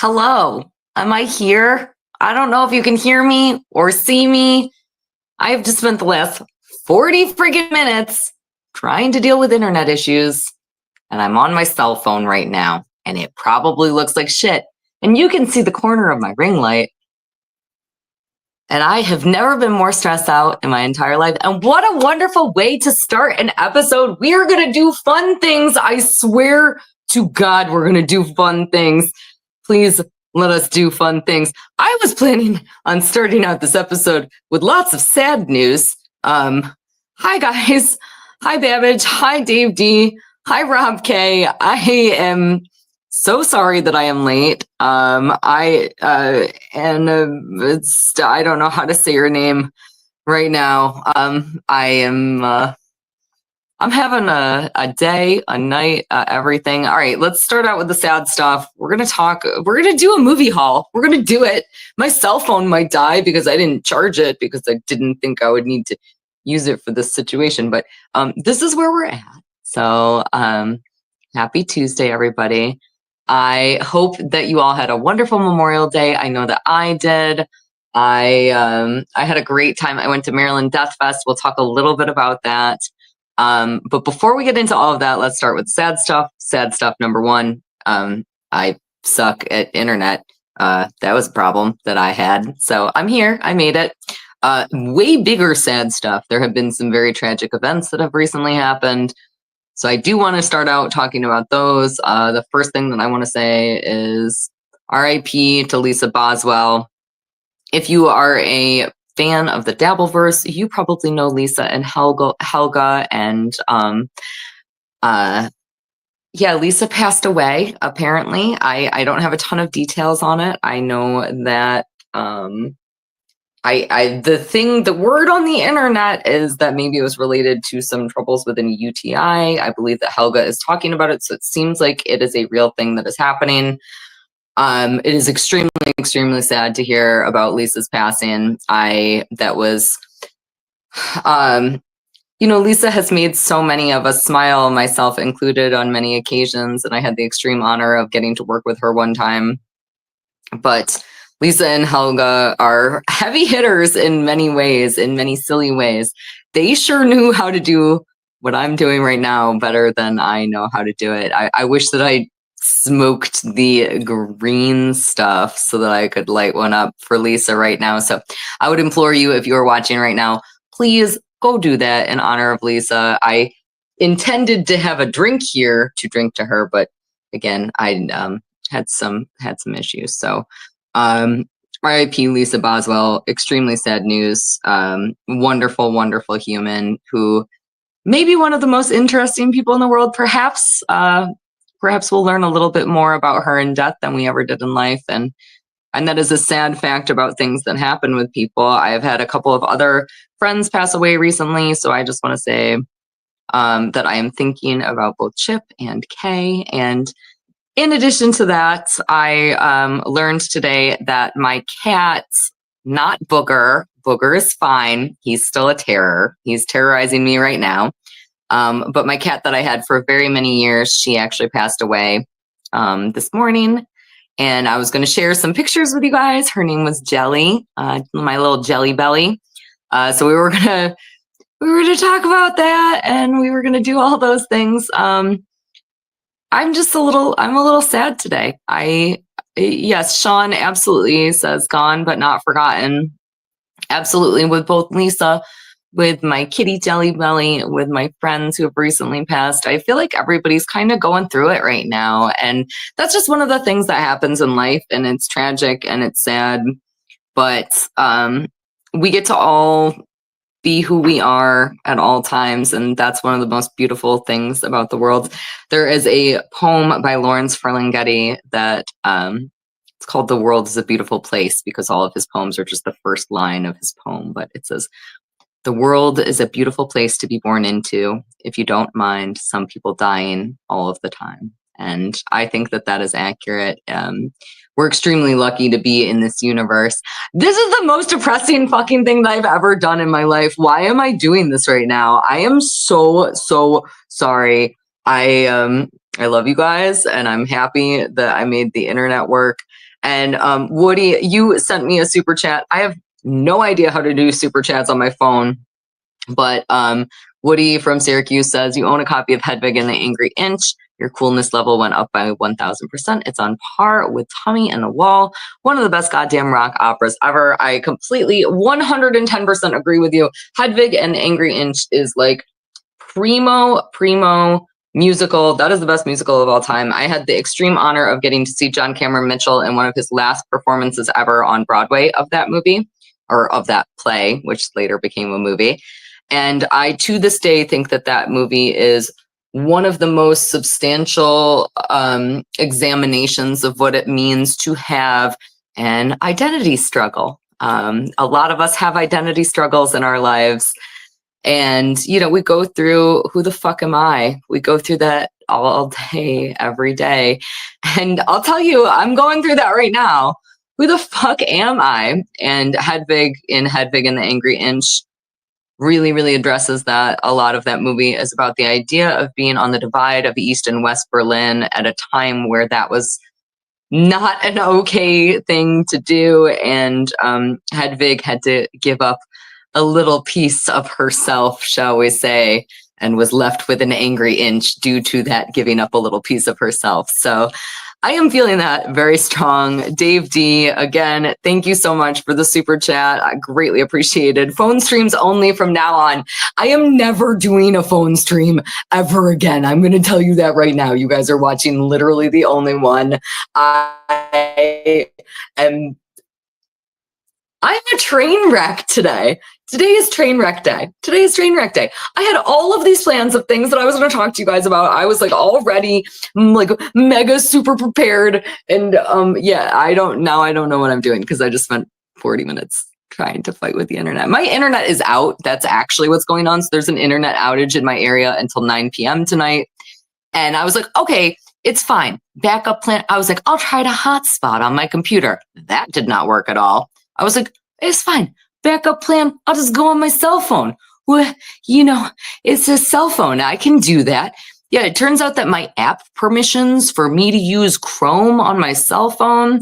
Hello, am I here? I don't know if you can hear me or see me. I have just spent the last 40 friggin' minutes trying to deal with internet issues, and I'm on my cell phone right now, and it probably looks like shit. And you can see the corner of my ring light. And I have never been more stressed out in my entire life. And what a wonderful way to start an episode. We are going to do fun things. I swear to God, we're going to do fun things. Please let us do fun things. I was planning on starting out this episode with lots of sad news. Hi, guys. Hi, Babbage. Hi, Dave D. Hi, Rob K. I am so sorry that I am late. I don't know how to say your name right now. I'm having a day, a night, everything. All right, let's start out with the sad stuff. We're going to do a movie haul. We're going to do it. My cell phone might die because I didn't charge it because I didn't think I would need to use it for this situation. But this is where we're at. So happy Tuesday, everybody. I hope that you all had a wonderful Memorial Day. I know that I did. I had a great time. I went to Maryland Deathfest. We'll talk a little bit about that. But before we get into all of that, let's start with sad stuff. Sad stuff number one. I suck at internet. That was a problem that I had. So I'm here. I made it. Way bigger sad stuff. There have been some very tragic events that have recently happened. So I do want to start out talking about those. The first thing that I want to say is RIP to Lisa Boswell. If you are a fan of the Dabbleverse, you probably know Lisa and Helga, and Lisa passed away, apparently. I don't have a ton of details on it. I know that the word on the internet is that maybe it was related to some troubles with an UTI. I believe that Helga is talking about it, so it seems like it is a real thing that is happening. It is extremely, extremely sad to hear about Lisa's passing. Lisa has made so many of us smile, myself included, on many occasions, and I had the extreme honor of getting to work with her one time. But Lisa and Helga are heavy hitters in many ways, in many silly ways. They sure knew how to do what I'm doing right now better than I know how to do it. I wish that I smoked the green stuff so that I could light one up for Lisa right now. So I would implore you, if you're watching right now, please go do that in honor of Lisa. I intended to have a drink here to drink to her, but again, I had some issues. So RIP Lisa Boswell, extremely sad news. Wonderful, wonderful human who may be one of the most interesting people in the world. Perhaps we'll learn a little bit more about her in death than we ever did in life. And that is a sad fact about things that happen with people. I have had a couple of other friends pass away recently. So I just want to say that I am thinking about both Chip and Kay. And in addition to that, I learned today that my cat, not Booger, Booger is fine. He's still a terror. He's terrorizing me right now. But my cat that I had for very many years, she actually passed away this morning. And I was going to share some pictures with you guys. Her name was Jelly, my little Jelly Belly. So we were gonna talk about that, and we were gonna do all those things. I'm a little sad today. Yes, Sean absolutely says gone but not forgotten. Absolutely, with both Lisa, with my kitty Jelly Belly, with my friends who have recently passed. I feel like everybody's kind of going through it right now. And that's just one of the things that happens in life, and it's tragic and it's sad. But we get to all be who we are at all times, and that's one of the most beautiful things about the world. There is a poem by Lawrence Ferlinghetti that it's called "The World is a Beautiful Place," because all of his poems are just the first line of his poem. But it says, "The world is a beautiful place to be born into, if you don't mind some people dying all of the time." And I think that that is accurate. We're extremely lucky to be in this universe. This is the most depressing fucking thing that I've ever done in my life. Why am I doing this right now? I am so sorry. I love you guys, and I'm happy that I made the internet work. And Woody, you sent me a super chat. I have no idea how to do super chats on my phone, but Woody from Syracuse says, you own a copy of Hedwig and the Angry Inch. Your coolness level went up by 1,000%. It's on par with Tommy and the Wall, one of the best goddamn rock operas ever. I completely 110% agree with you. Hedwig and the Angry Inch is like primo musical. That is the best musical of all time. I had the extreme honor of getting to see John Cameron Mitchell in one of his last performances ever on Broadway of that movie, or of that play, which later became a movie. And I, to this day, think that that movie is one of the most substantial examinations of what it means to have an identity struggle. A lot of us have identity struggles in our lives. And, you know, we go through, who the fuck am I? We go through that all day, every day. And I'll tell you, I'm going through that right now. Who the fuck am I? And Hedwig and the Angry Inch really addresses that. A lot of that movie is about the idea of being on the divide of East and West Berlin at a time where that was not an okay thing to do. And Hedwig had to give up a little piece of herself, shall we say, and was left with an angry inch due to that giving up a little piece of herself. So I am feeling that very strong. Dave D, again, thank you so much for the super chat. I greatly appreciated. Phone streams only from now on. I am never doing a phone stream ever again. I'm going to tell you that right now. You guys are watching literally the only one. I'm a train wreck today. Today is train wreck day. I had all of these plans of things that I was going to talk to you guys about. I was like already like mega super prepared. And I don't know what I'm doing because I just spent 40 minutes trying to fight with the internet. My internet is out. That's actually what's going on. So there's an internet outage in my area until 9 p.m. tonight. And I was like, okay, it's fine. Backup plan. I was like, I'll try to hotspot on my computer. That did not work at all. I was like, it's fine. Backup plan. I'll just go on my cell phone. Well, you know, it's a cell phone. I can do that. Yeah, it turns out that my app permissions for me to use Chrome on my cell phone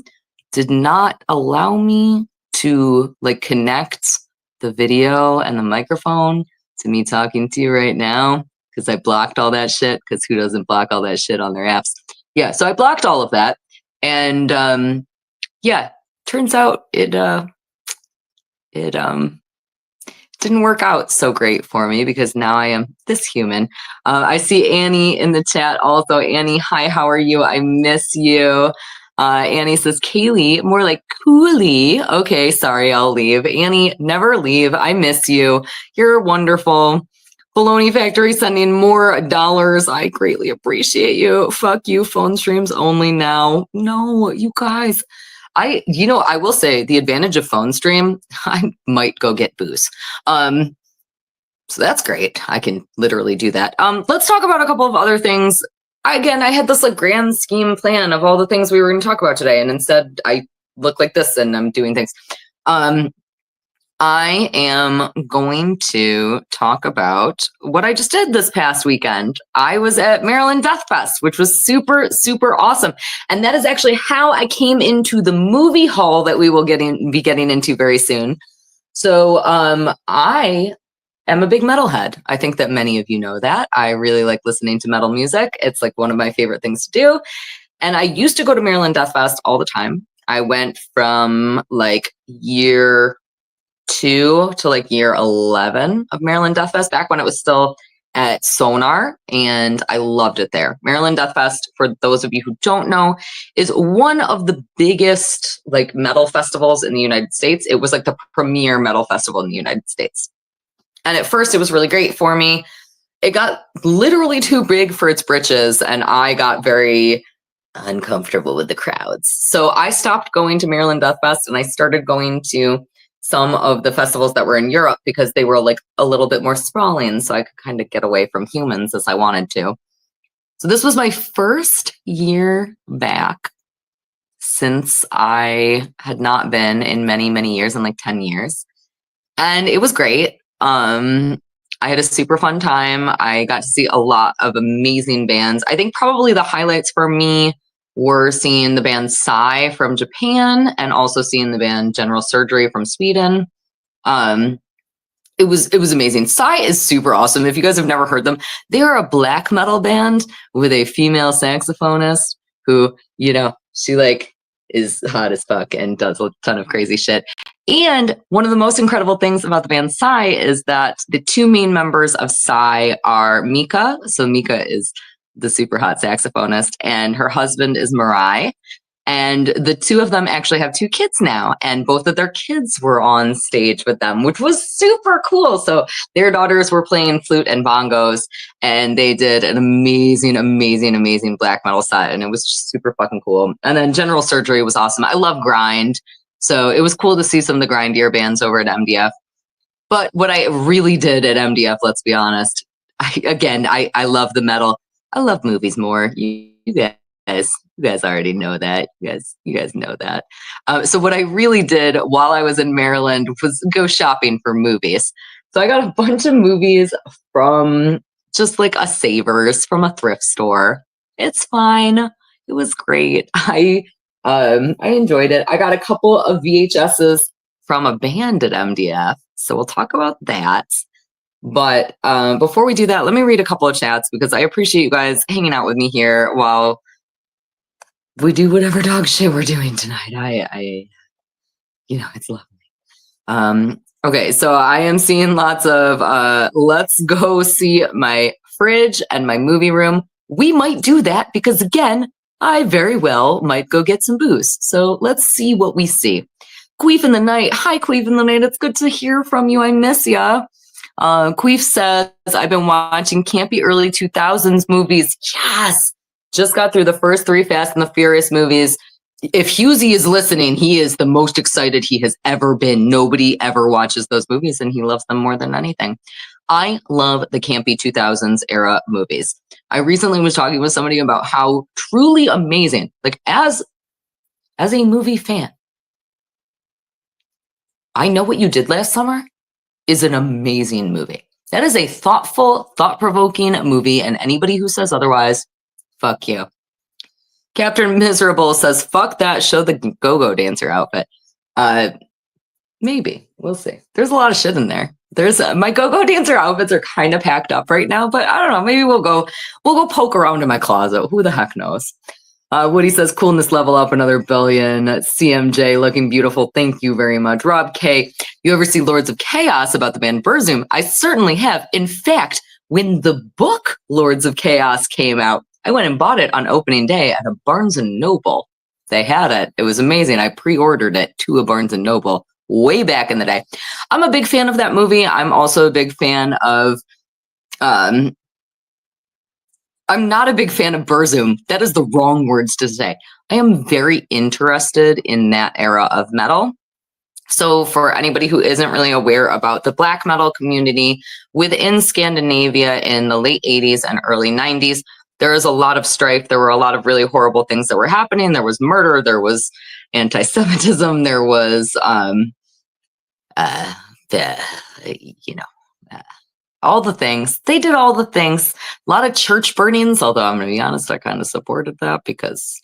did not allow me to like connect the video and the microphone to me talking to you right now because I blocked all that shit, because who doesn't block all that shit on their apps? Yeah, so I blocked all of that. And turns out it didn't work out so great for me because now I am this human. I see Annie in the chat also. Annie, hi, how are you? I miss you. Annie says, Kaylee, more like Cooley. Okay, sorry, I'll leave. Annie, never leave. I miss you. You're wonderful. Baloney Factory sending more dollars. I greatly appreciate you. Fuck you, phone streams only now. No, you guys. I will say the advantage of phone stream, I might go get booze. So that's great. I can literally do that. Let's talk about a couple of other things. Again, I had this like grand scheme plan of all the things we were going to talk about today. And instead I look like this and I'm doing things. I am going to talk about what I just did this past weekend. I was at Maryland Deathfest, which was super awesome. And that is actually how I came into the movie hall that we will be getting into very soon. So I am a big metalhead. I think that many of you know that. I really like listening to metal music. It's like one of my favorite things to do. And I used to go to Maryland Deathfest all the time. I went from like year 2 to like year 11 of Maryland Deathfest, back when it was still at Sonar, and I loved it there. Maryland Deathfest, for those of you who don't know, is one of the biggest like metal festivals in the United States. It was like the premier metal festival in the United States. And at first it was really great for me. It got literally too big for its britches, and I got very uncomfortable with the crowds. So I stopped going to Maryland Deathfest and I started going to some of the festivals that were in Europe because they were like a little bit more sprawling, so I could kind of get away from humans as I wanted to. So this was my first year back since I had not been in many years, in like 10 years. And it was great. I had a super fun time. I got to see a lot of amazing bands. I think probably the highlights for me were seeing the band Psy from Japan and also seeing the band General Surgery from Sweden. It was amazing. Psy is super awesome. If you guys have never heard them, they are a black metal band with a female saxophonist who, you know, she like is hot as fuck and does a ton of crazy shit. And one of the most incredible things about the band Psy is that the two main members of Psy are Mika. So Mika is the super hot saxophonist, and her husband is Mirai. And the two of them actually have 2 kids now, and both of their kids were on stage with them, which was super cool. So their daughters were playing flute and bongos, and they did an amazing, amazing, amazing black metal set, and it was just super fucking cool. And then General Surgery was awesome. I love grind, so it was cool to see some of the grindier bands over at MDF. But what I really did at MDF, let's be honest, I love the metal. I love movies more. You guys already know that. You guys know that. So what I really did while I was in Maryland was go shopping for movies. So I got a bunch of movies from just like a Savers from a thrift store. It's fine. It was great. I enjoyed it. I got a couple of VHSs from a band at MDF. So we'll talk about that. But before we do that, let me read a couple of chats because I appreciate you guys hanging out with me here while we do whatever dog shit we're doing tonight. I it's lovely. Okay, so I am seeing lots of let's go see my fridge and my movie room. We might do that because again, I very well might go get some booze. So let's see what we see. Queef in the night. Hi, Queef in the night. It's good to hear from you. I miss ya. Queef says, I've been watching campy early 2000s movies. Yes! Just got through the first 3 Fast and the Furious movies. If Husey is listening, he is the most excited he has ever been. Nobody ever watches those movies, and he loves them more than anything. I love the campy 2000s era movies. I recently was talking with somebody about how truly amazing, like as a movie fan, I Know What You Did Last Summer is an amazing movie. That is a thoughtful, thought-provoking movie, and anybody who says otherwise, fuck you. Captain Miserable says, fuck that, show the go-go dancer outfit. Maybe. We'll see. There's a lot of shit in there. There's my go-go dancer outfits are kind of packed up right now, but I don't know. Maybe we'll go poke around in my closet. Who the heck knows? Woody says, coolness level up another billion. CMJ looking beautiful. Thank you very much. Rob K, you ever see Lords of Chaos about the band Burzum? I certainly have. In fact, when the book Lords of Chaos came out, I went and bought it on opening day at a Barnes & Noble. They had it. It was amazing. I pre-ordered it to a Barnes & Noble way back in the day. I'm a big fan of that movie. I'm also a big fan of... I'm not a big fan of Burzum. That is the wrong words to say. I am very interested in that era of metal. So for anybody who isn't really aware about the black metal community within Scandinavia in the late 80s and early 90s, there was a lot of strife. There were a lot of really horrible things that were happening. There was murder. There was anti-Semitism. There was, all the things. They did all the things. A lot of church burnings, although I'm going to be honest, I kind of supported that because,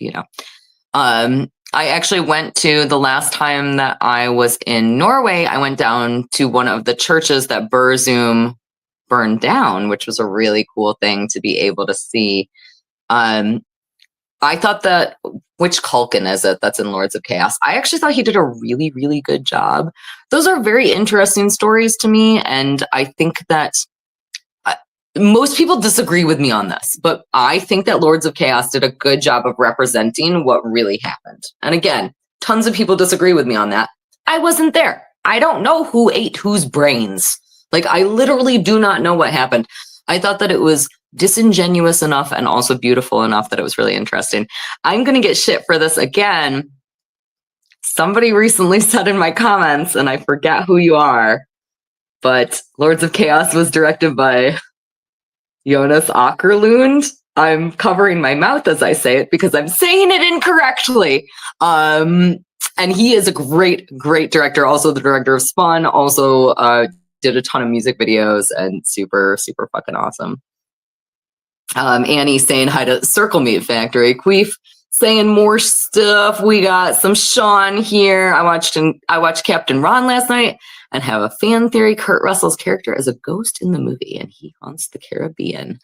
I actually went to the last time that I was in Norway, I went down to one of the churches that Burzum burned down, which was a really cool thing to be able to see. I thought that, which Culkin is it that's in Lords of Chaos? I actually thought he did a really, really good job. Those are very interesting stories to me, and I think that most people disagree with me on this, but I think that Lords of Chaos did a good job of representing what really happened. And again, tons of people disagree with me on that. I wasn't there. I don't know who ate whose brains. Like, I literally do not know what happened. I thought that it was disingenuous enough and also beautiful enough that it was really interesting. I'm going to get shit for this again. Somebody recently said in my comments, and I forget who you are, but Lords of Chaos was directed by Jonas Åkerlund. I'm covering my mouth as I say it because I'm saying it incorrectly. And he is a great, great director. Also the director of Spun, also did a ton of music videos and super, super fucking awesome. Annie saying hi to Circle Meat Factory. Queef saying more stuff. We got some Sean here. I watched Captain Ron last night and have a fan theory. Kurt Russell's character is a ghost in the movie and he haunts the Caribbean.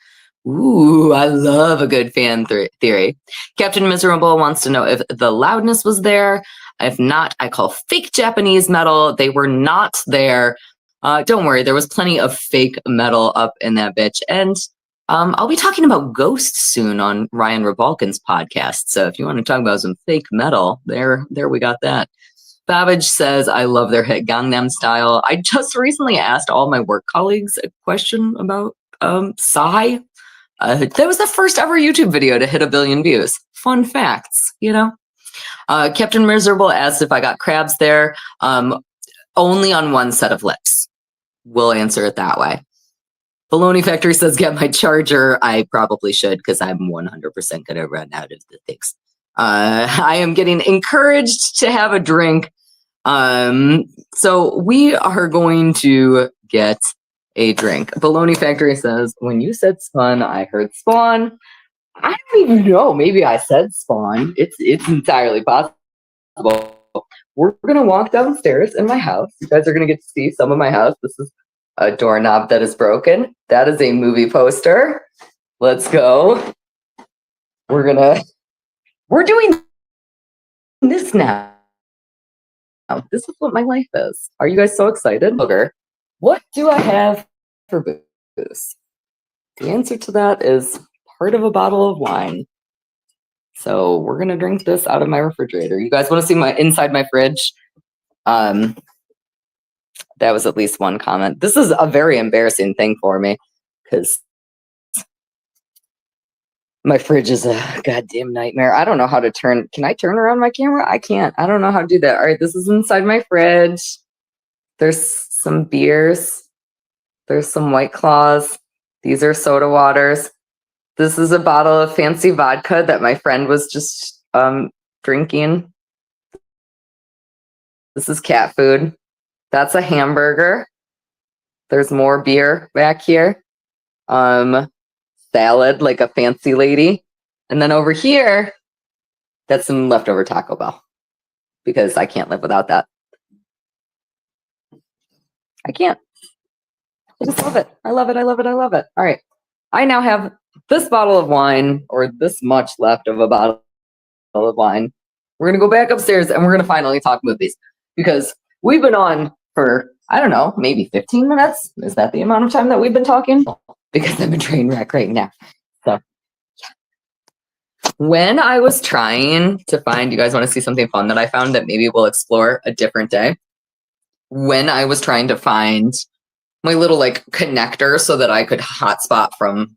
Ooh, I love a good fan theory. Captain Miserable wants to know if the loudness was there. If not, I call fake Japanese metal. They were not there. Don't worry, there was plenty of fake metal up in that bitch. And I'll be talking about ghosts soon on Ryan Revolkin's podcast. So if you want to talk about some fake metal, there we got that. Babbage says, I love their hit Gangnam Style. I just recently asked all my work colleagues a question about Psy. That was the first ever YouTube video to hit 1 billion views. Fun facts, you know? Captain Miserable asked if I got crabs there. Only on one set of lips. We'll answer it that way. Baloney Factory says, get my charger. I probably should because I'm 100% going to run out of the things. I am getting encouraged to have a drink. So we are going to get a drink. Baloney Factory says, when you said Spun, I heard Spawn. I don't even know. Maybe I said Spawn. It's entirely possible. We're going to walk downstairs in my house. You guys are going to get to see some of my house. This is a doorknob that is broken. That is a movie poster. Let's go. We're doing this now. This is what my life is. Are you guys so excited? What do I have for booze? The answer to that is part of a bottle of wine. So we're going to drink this out of my refrigerator. You guys want to see inside my fridge? That was at least one comment. This is a very embarrassing thing for me because my fridge is a goddamn nightmare. I don't know how to turn. Can I turn around my camera? I can't. I don't know how to do that. All right, this is inside my fridge. There's some beers. There's some White Claws. These are soda waters. This is a bottle of fancy vodka that my friend was just drinking. This is cat food. That's a hamburger. There's more beer back here. Salad, like a fancy lady. And then over here, that's some leftover Taco Bell. Because I can't live without that. I can't. I just love it. I love it. I love it. I love it. All right. I now have this bottle of wine, or this much left of a bottle of wine. We're going to go back upstairs and we're going to finally talk movies. Because we've been on for, I don't know, maybe 15 minutes. Is that the amount of time that we've been talking? Because I'm a train wreck right now. So, yeah. When I was trying to find, you guys want to see something fun that I found that maybe we'll explore a different day? When I was trying to find my little like connector so that I could hotspot from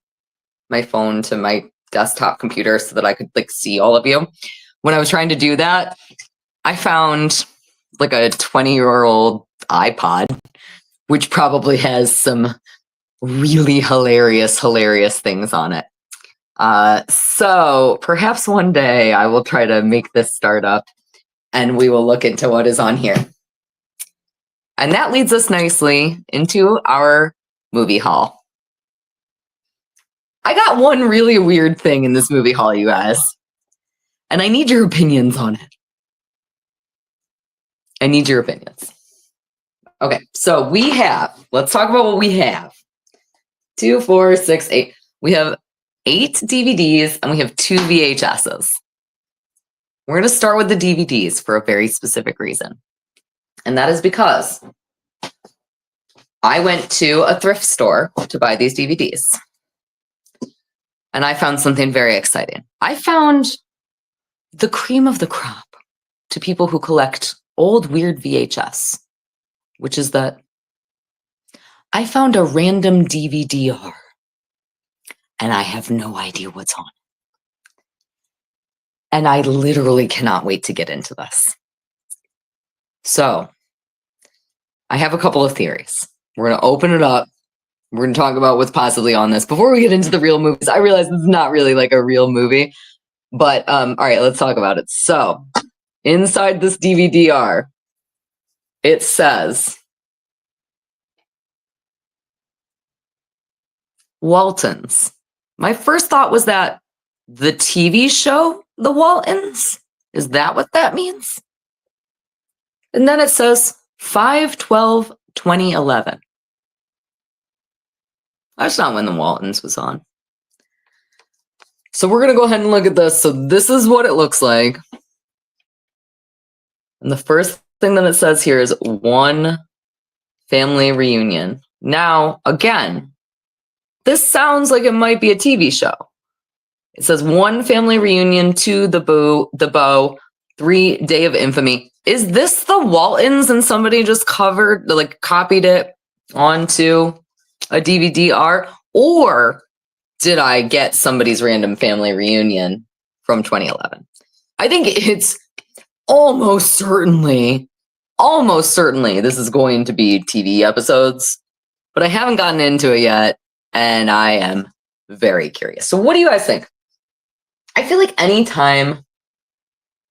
my phone to my desktop computer so that I could like see all of you. When I was trying to do that, I found like a 20-year-old iPod, which probably has some really hilarious things on it. So perhaps one day I will try to make this start up and we will look into what is on here. And that leads us nicely into our movie haul. I got one really weird thing in this movie haul, you guys. And I need your opinions on it. I need your opinions. Okay, so let's talk about what we have. 2, 4, 6, 8. We have 8 DVDs and we have 2 VHSs. We're going to start with the DVDs for a very specific reason. And that is because I went to a thrift store to buy these DVDs. And I found something very exciting. I found the cream of the crop to people who collect old weird VHS, which is that I found a random DVD-R and I have no idea what's on it. And I literally cannot wait to get into this. So I have a couple of theories. We're going to open it up. We're going to talk about what's possibly on this. Before we get into the real movies, I realize this is not really like a real movie. But all right, let's talk about it. So inside this DVD-R, it says Waltons. My first thought was that the TV show the Waltons? Is that what that means? And then it says 5/12/2011. That's not when the Waltons was on. So we're going to go ahead and look at this. So this is what it looks like. And the first thing that it says here is one family reunion. Now, again, this sounds like it might be a TV show. It says one family reunion, two the bow, 3 Day of Infamy. Is this the Waltons and somebody just copied it onto a DVD-R? Or did I get somebody's random family reunion from 2011? I think it's almost certainly this is going to be TV episodes, but I haven't gotten into it yet, and I am very curious. So what do you guys think? I feel like anytime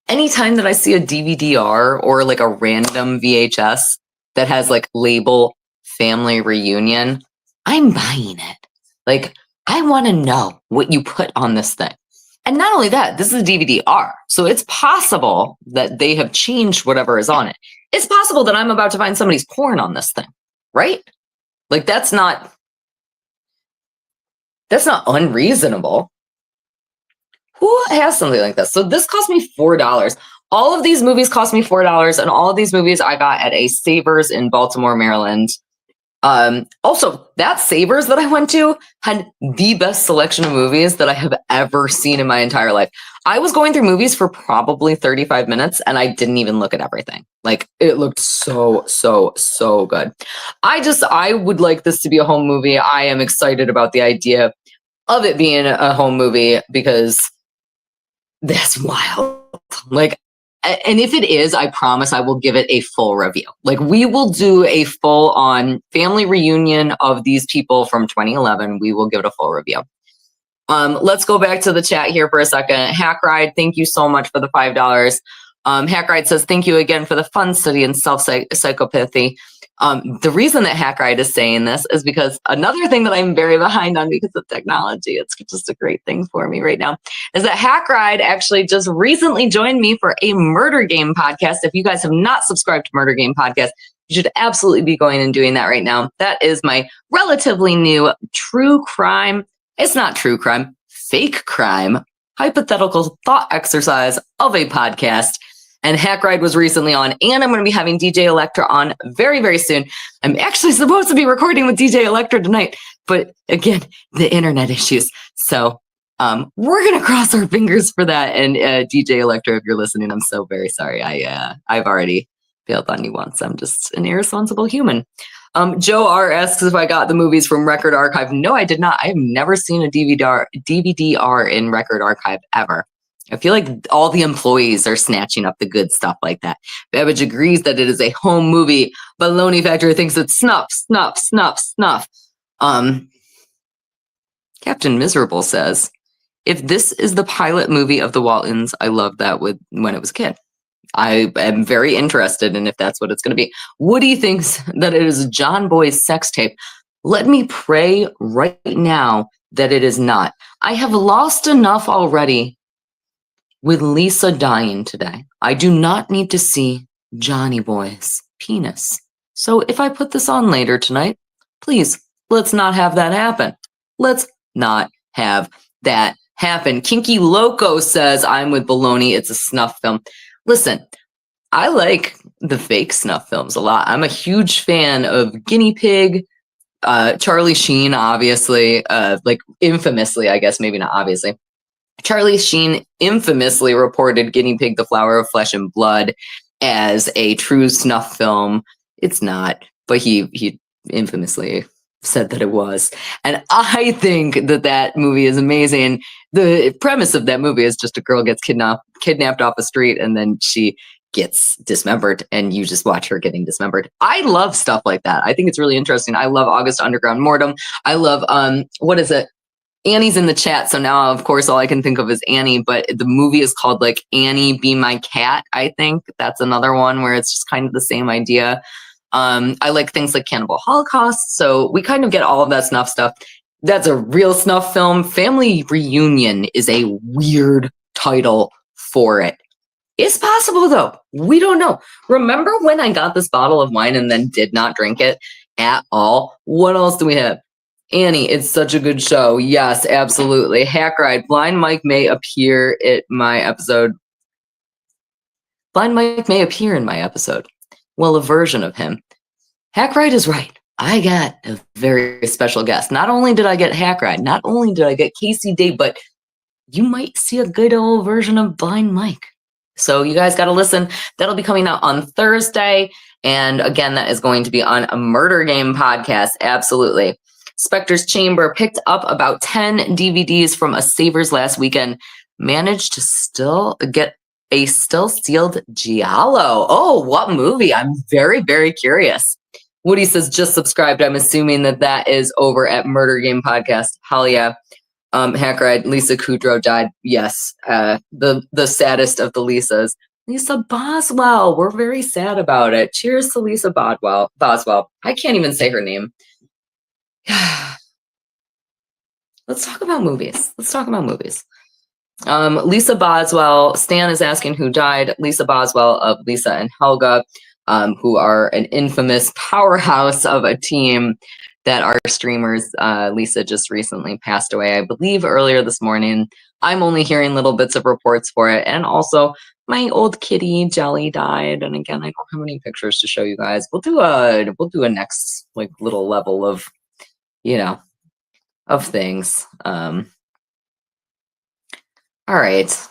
that I see a DVD-R or like a random VHS that has like label family reunion, I'm buying it. Like, I want to know what you put on this thing. And not only that, this is a DVD-R. So it's possible that they have changed whatever is on it. It's possible that I'm about to find somebody's porn on this thing, right? Like, that's not unreasonable. Who has something like this? So this cost me $4. All of these movies cost me $4, and all of these movies I got at a Savers in Baltimore, Maryland. Also, that Savers that I went to had the best selection of movies that I have ever seen in my entire life. I was going through movies for probably 35 minutes, and I didn't even look at everything. Like, it looked so good. I would like this to be a home movie. I am excited about the idea of it being a home movie because that's wild. Like, and if it is, I promise I will give it a full review. Like, we will do a full on family reunion of these people from 2011. We will give it a full review. Let's go back to the chat here for a second. Hack Ride, thank you so much for the $5. Hack Ride says, thank you again for the fun study in self-psychopathy. The reason that Hack Ride is saying this is because another thing that I'm very behind on because of technology, it's just a great thing for me right now, is that Hack Ride actually just recently joined me for a Murder Game podcast. If you guys have not subscribed to Murder Game podcast, you should absolutely be going and doing that right now. That is my relatively new true crime. It's not true crime, fake crime, hypothetical thought exercise of a podcast. And Hack Ride was recently on, and I'm going to be having DJ Electra on very, very soon. I'm actually supposed to be recording with DJ Electra tonight, but again, the internet issues. So we're going to cross our fingers for that. And DJ Electra, if you're listening, I'm so very sorry. I've already bailed on you once. I'm just an irresponsible human. Joe R asks if I got the movies from Record Archive. No, I did not. I've never seen a DVD-R in Record Archive ever. I feel like all the employees are snatching up the good stuff like that. Babbage agrees that it is a home movie. Baloney Factory thinks it's snuff. Captain Miserable says, if this is the pilot movie of the Waltons, I loved that when it was a kid. I am very interested in if that's what it's going to be. Woody thinks that it is John Boy's sex tape. Let me pray right now that it is not. I have lost enough already with Lisa dying today. I do not need to see Johnny Boy's penis. So if I put this on later tonight, please, let's not have that happen. Let's not have that happen. Kinky Loco says, I'm with Baloney. It's a snuff film. Listen, I like the fake snuff films a lot. I'm a huge fan of Guinea Pig, Charlie Sheen, obviously, like infamously, I guess, maybe not obviously. Charlie Sheen infamously reported Guinea Pig, The Flower of Flesh and Blood as a true snuff film. It's not, but he infamously said that it was. And I think that movie is amazing. The premise of that movie is just a girl gets kidnapped off a street and then she gets dismembered and you just watch her getting dismembered. I love stuff like that. I think it's really interesting. I love August Underground Mortem. I love, what is it? Annie's in the chat, so now, of course, all I can think of is Annie, but the movie is called, like, Annie Be My Cat, I think. That's another one where it's just kind of the same idea. I like things like Cannibal Holocaust, so we kind of get all of that snuff stuff. That's a real snuff film. Family Reunion is a weird title for it. It's possible, though. We don't know. Remember when I got this bottle of wine and then did not drink it at all? What else do we have? Annie, it's such a good show. Yes, absolutely. Hack Ride. Blind Mike may appear in my episode. Blind Mike may appear in my episode. Well, a version of him. Hack Ride is right. I got a very special guest. Not only did I get Hack Ride, not only did I get Casey Day, but you might see a good old version of Blind Mike. So you guys got to listen. That'll be coming out on Thursday. And again, that is going to be on a Murder Game podcast. Absolutely. Spectre's Chamber picked up about 10 DVDs from a Savers last weekend. Managed to still get a still sealed Giallo. Oh, what movie? I'm very, very curious. Woody says just subscribed. I'm assuming that is over at Murder Game Podcast. Hell yeah. Hack Ride, Lisa Kudrow died. Yes. The saddest of the Lisas. Lisa Boswell. We're very sad about it. Cheers to Lisa Boswell. I can't even say her name. Let's talk about movies. Lisa Boswell. Stan is asking who died. Lisa Boswell of Lisa and Helga, who are an infamous powerhouse of a team that are streamers. Lisa just recently passed away, I believe, earlier this morning. I'm only hearing little bits of reports for it. And also, my old kitty Jelly died. And again, I don't have any pictures to show you guys. We'll do a next little level of, of things. All right.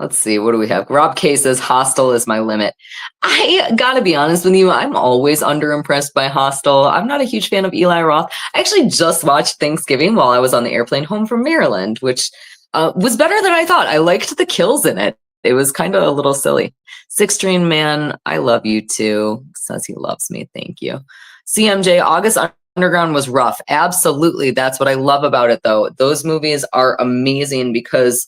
Let's see. What do we have? Rob K says Hostel is my limit. I gotta be honest with you. I'm always underimpressed by Hostel. I'm not a huge fan of Eli Roth. I actually just watched Thanksgiving while I was on the airplane home from Maryland, which was better than I thought. I liked the kills in it. It was kind of a little silly. Six String Man, I love you too. Says he loves me. Thank you. CMJ, August Underground was rough. Absolutely. That's what I love about it, though. Those movies are amazing because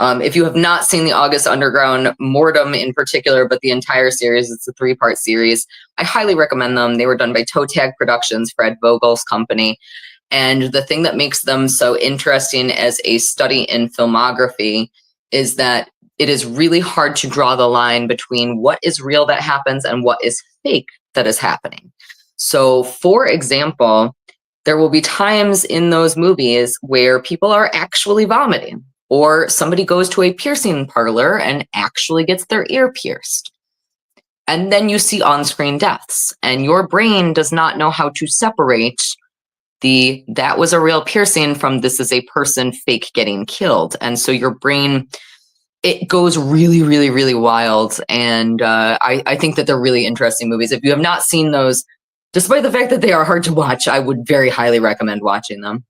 if you have not seen the August Underground, Mortem in particular, but the entire series, it's a 3-part series, I highly recommend them. They were done by Toe Tag Productions, Fred Vogel's company. And the thing that makes them so interesting as a study in filmography is that it is really hard to draw the line between what is real that happens and what is fake that is happening. So, for example, there will be times in those movies where people are actually vomiting, or somebody goes to a piercing parlor and actually gets their ear pierced. And then you see on-screen deaths, and your brain does not know how to separate that was a real piercing from this is a person fake getting killed. And so your brain, it goes really, really, really wild. And I think that they're really interesting movies. If you have not seen those, despite the fact that they are hard to watch, I would very highly recommend watching them.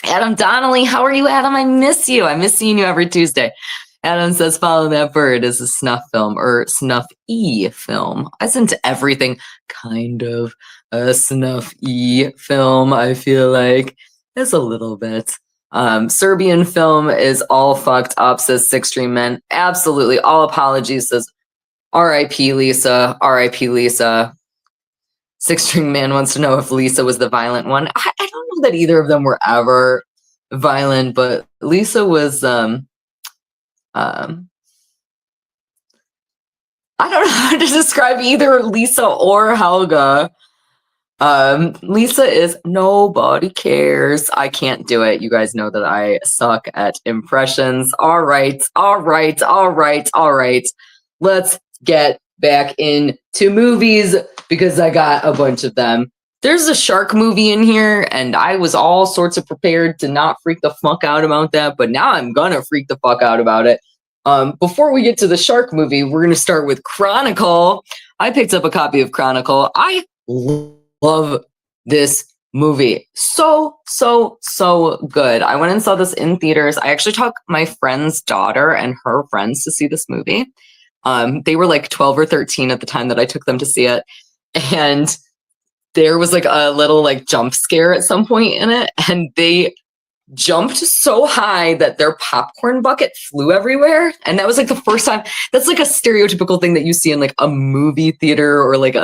Adam Donnelly, how are you, Adam? I miss you. I miss seeing you every Tuesday. Adam says, Follow That Bird is a snuff film or snuff-y film. Isn't everything kind of a snuff-y film? I feel like it's a little bit. Serbian film is all fucked up, says Six Stream Men. Absolutely. All apologies, says R.I.P. Lisa. R.I.P. Lisa. Six String Man wants to know if Lisa was the violent one. I don't know that either of them were ever violent, but Lisa was, I don't know how to describe either Lisa or Helga. Lisa is nobody cares. I can't do it. You guys know that I suck at impressions. All right. Let's get back into movies because I got a bunch of them. There's a shark movie in here, and I was all sorts of prepared to not freak the fuck out about that, but now I'm gonna freak the fuck out about it. Before we get to the shark movie, we're gonna start with Chronicle. I picked up a copy of Chronicle. I love this movie. So good. I went and saw this in theaters. I actually took my friend's daughter and her friends to see this movie. They were like 12 or 13 at the time that I took them to see it. And there was like a little like jump scare at some point in it. And they jumped so high that their popcorn bucket flew everywhere. And that was like the first time. That's like a stereotypical thing that you see in like a movie theater or like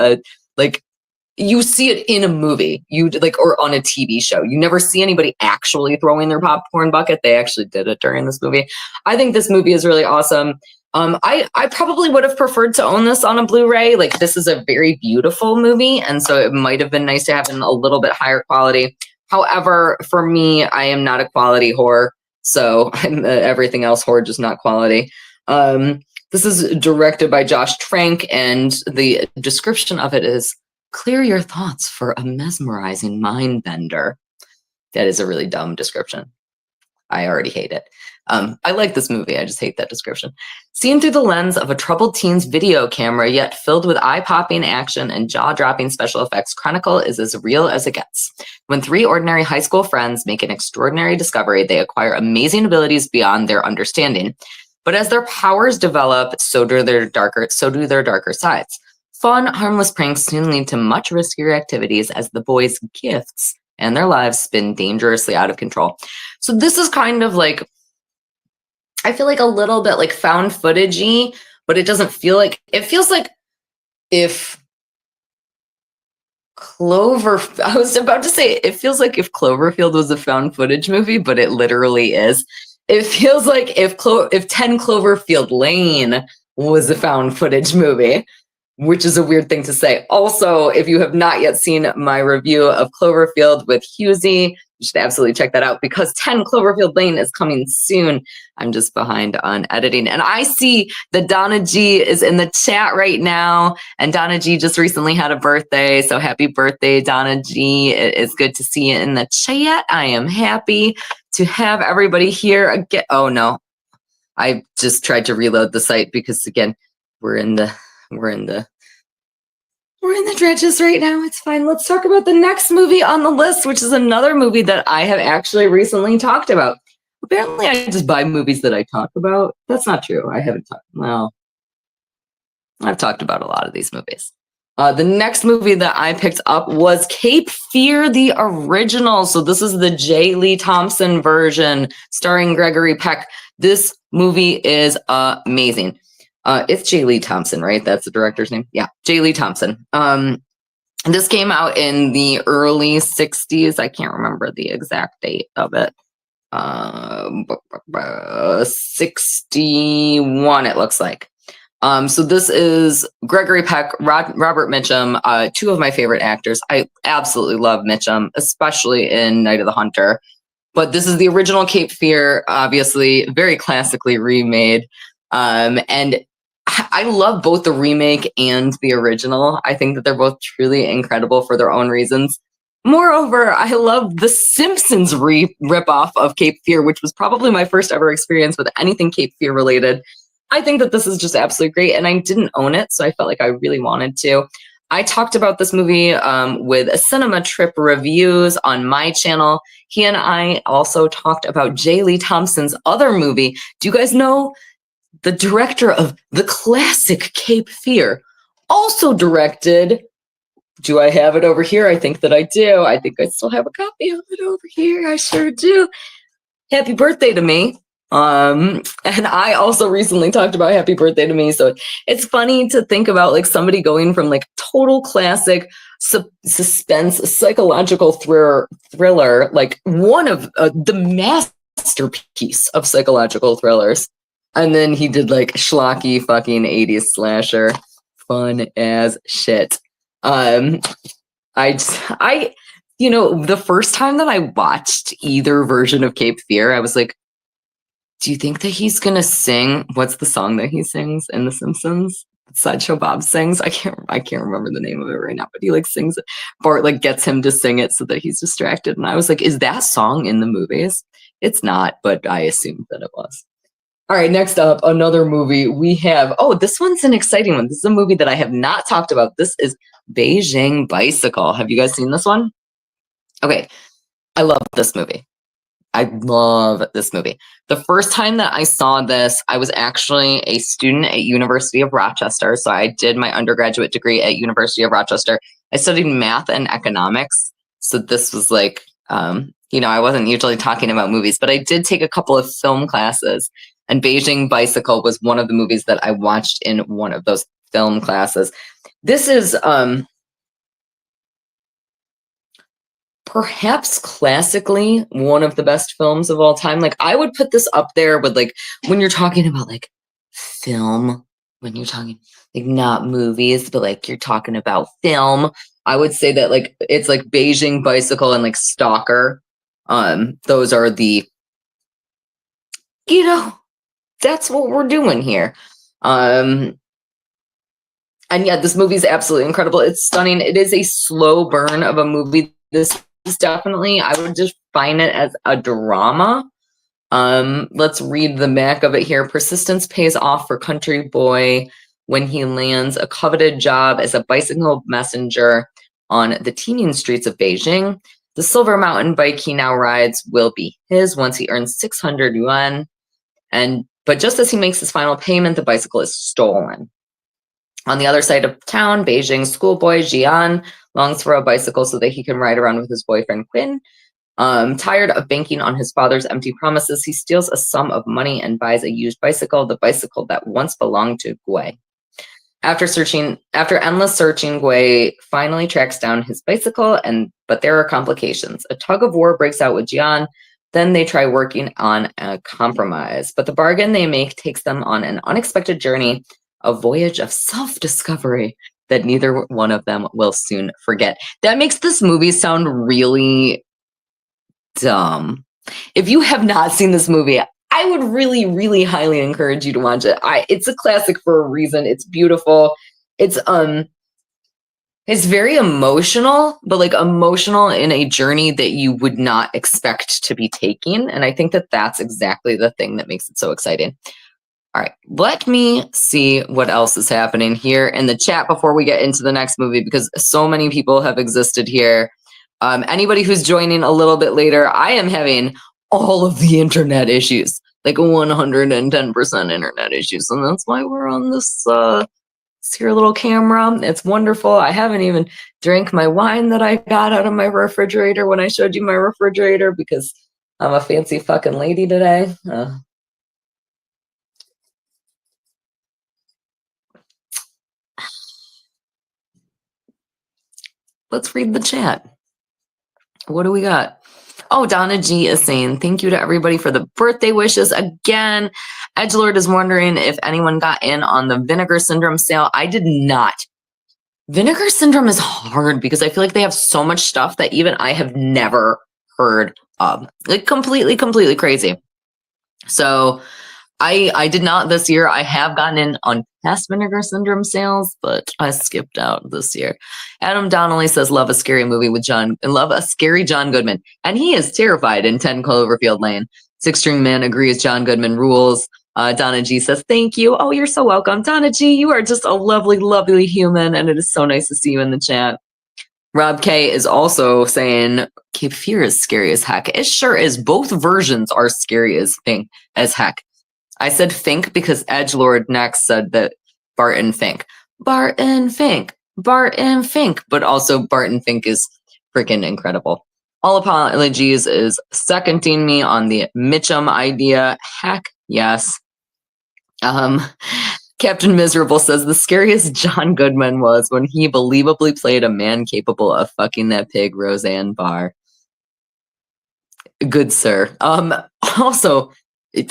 you see it in a movie, or on a TV show. You never see anybody actually throwing their popcorn bucket. They actually did it during this movie. I think this movie is really awesome. I probably would have preferred to own this on a Blu-ray. Like, this is a very beautiful movie, and so it might have been nice to have in a little bit higher quality. However, for me, I am not a quality whore, so everything else whore, just not quality. This is directed by Josh Trank, and the description of it is, clear your thoughts for a mesmerizing mind bender. That is a really dumb description. I already hate it. I like this movie. I just hate that description. Seen through the lens of a troubled teen's video camera, yet filled with eye-popping action and jaw-dropping special effects, Chronicle is as real as it gets. When three ordinary high school friends make an extraordinary discovery, they acquire amazing abilities beyond their understanding. But as their powers develop, so do their darker sides. Fun, harmless pranks soon lead to much riskier activities as the boys' gifts and their lives spin dangerously out of control. So this is kind of like, I feel like a little bit like found footage-y, but it doesn't feel like, it feels like if I was about to say, it feels like if Cloverfield was a found footage movie, but it literally is. It feels like if 10 Cloverfield Lane was a found footage movie, which is a weird thing to say. Also, if you have not yet seen my review of Cloverfield with Husey, you should absolutely check that out because 10 Cloverfield Lane is coming soon. I'm just behind on editing. And I see that Donna G is in the chat right now. And Donna G just recently had a birthday. So happy birthday, Donna G. It is good to see you in the chat. I am happy to have everybody here again. Oh, no. I just tried to reload the site because, again, we're in the trenches right now. It's fine. Let's talk about the next movie on the list, which is another movie that I have actually recently talked about. Apparently, I just buy movies that I talk about. That's not true. I haven't talked. Well, I've talked about a lot of these movies. The next movie that I picked up was Cape Fear, the original. So this is the J. Lee Thompson version starring Gregory Peck. This movie is amazing. It's J. Lee Thompson, right? That's the director's name? Yeah, J. Lee Thompson. This came out in the early 60s. I can't remember the exact date of it. 61, it looks like. So this is Gregory Peck, Robert Mitchum, two of my favorite actors. I absolutely love Mitchum, especially in Night of the Hunter. But this is the original Cape Fear, obviously very classically remade. And I love both the remake and the original. I think that they're both truly incredible for their own reasons. Moreover, I love the Simpsons ripoff of Cape Fear, which was probably my first ever experience with anything Cape Fear related. I think that this is just absolutely great, and I didn't own it, so I felt like I really wanted to. I talked about this movie with a Cinema Trip Reviews on my channel. He and I also talked about J. Lee Thompson's other movie. Do you guys know the director of the classic Cape Fear also directed, do I have it over here? I think that I do. I think I still have a copy of it over here. I sure do. Happy birthday to me. And I also recently talked about Happy Birthday to Me. So it's funny to think about like somebody going from like total classic suspense, psychological thriller, like one of the masterpiece of psychological thrillers. And then he did like schlocky fucking 80s slasher. Fun as shit. The first time that I watched either version of Cape Fear, I was like, do you think that he's gonna sing? What's the song that he sings in The Simpsons? Sideshow Bob sings. I can't remember the name of it right now, but he like sings it. Bart like gets him to sing it so that he's distracted. And I was like, is that song in the movies? It's not, but I assumed that it was. All right, next up, another movie we have. Oh, this one's an exciting one. This is a movie that I have not talked about. This is Beijing Bicycle. Have you guys seen this one? Okay, I love this movie. I love this movie. The first time that I saw this, I was actually a student at University of Rochester. So I did my undergraduate degree at University of Rochester. I studied math and economics. So this was like, I wasn't usually talking about movies, but I did take a couple of film classes. And Beijing Bicycle was one of the movies that I watched in one of those film classes. This is perhaps classically one of the best films of all time. Like, I would put this up there with, like, when you're talking about like film, when you're talking like not movies, but like you're talking about film, I would say that like it's like Beijing Bicycle and like Stalker. Those are the, you know, that's what we're doing here. And yeah, this movie is absolutely incredible. It's stunning. It is a slow burn of a movie. This is definitely, I would just define it as a drama. Let's read the back of it here. Persistence pays off for Country Boy when he lands a coveted job as a bicycle messenger on the teeming streets of Beijing. The silver mountain bike he now rides will be his once he earns 600 yuan. But just as he makes his final payment, the bicycle is stolen. On the other side of town, Beijing's schoolboy Jian longs for a bicycle so that he can ride around with his boyfriend Quinn. Tired of banking on his father's empty promises, he steals a sum of money and buys a used bicycle, the bicycle that once belonged to Gui. After endless searching, Gui finally tracks down his bicycle, but there are complications. A tug of war breaks out with Jian. Then they try working on a compromise, but the bargain they make takes them on an unexpected journey, a voyage of self-discovery that neither one of them will soon forget. That makes this movie sound really dumb. If you have not seen this movie, I would really, really highly encourage you to watch it. It's a classic for a reason. It's beautiful. It's very emotional, but like emotional in a journey that you would not expect to be taking. And I think that that's exactly the thing that makes it so exciting. All right, let me see what else is happening here in the chat before we get into the next movie, because so many people have existed here. Anybody who's joining a little bit later, I am having all of the internet issues, like 110% internet issues. And that's why we're on this here little camera. It's wonderful. I haven't even drank my wine that I got out of my refrigerator when I showed you my refrigerator, because I'm a fancy fucking lady today. Let's read the chat. What do we got? Oh, Donna G is saying, thank you to everybody for the birthday wishes. Again, Edgelord is wondering if anyone got in on the Vinegar Syndrome sale. I did not. Vinegar Syndrome is hard because I feel like they have so much stuff that even I have never heard of. Like completely crazy. So I did not this year. I have gotten in on past Vinegar Syndrome sales, but I skipped out this year. Adam Donnelly says, love a scary John Goodman. And he is terrified in 10 Cloverfield Lane. Six String Man agrees John Goodman rules. Donna G says, thank you. Oh, you're so welcome. Donna G, you are just a lovely human, and it is so nice to see you in the chat. Rob K is also saying, Cape Fear is scary as heck. It sure is. Both versions are scary as heck. I said Fink because Edgelord next said that Barton Fink. Barton Fink. But also Barton Fink is freaking incredible. All Apologies is seconding me on the Mitchum idea. Heck yes. Captain Miserable says the scariest John Goodman was when he believably played a man capable of fucking that pig Roseanne Barr. Good sir. Also,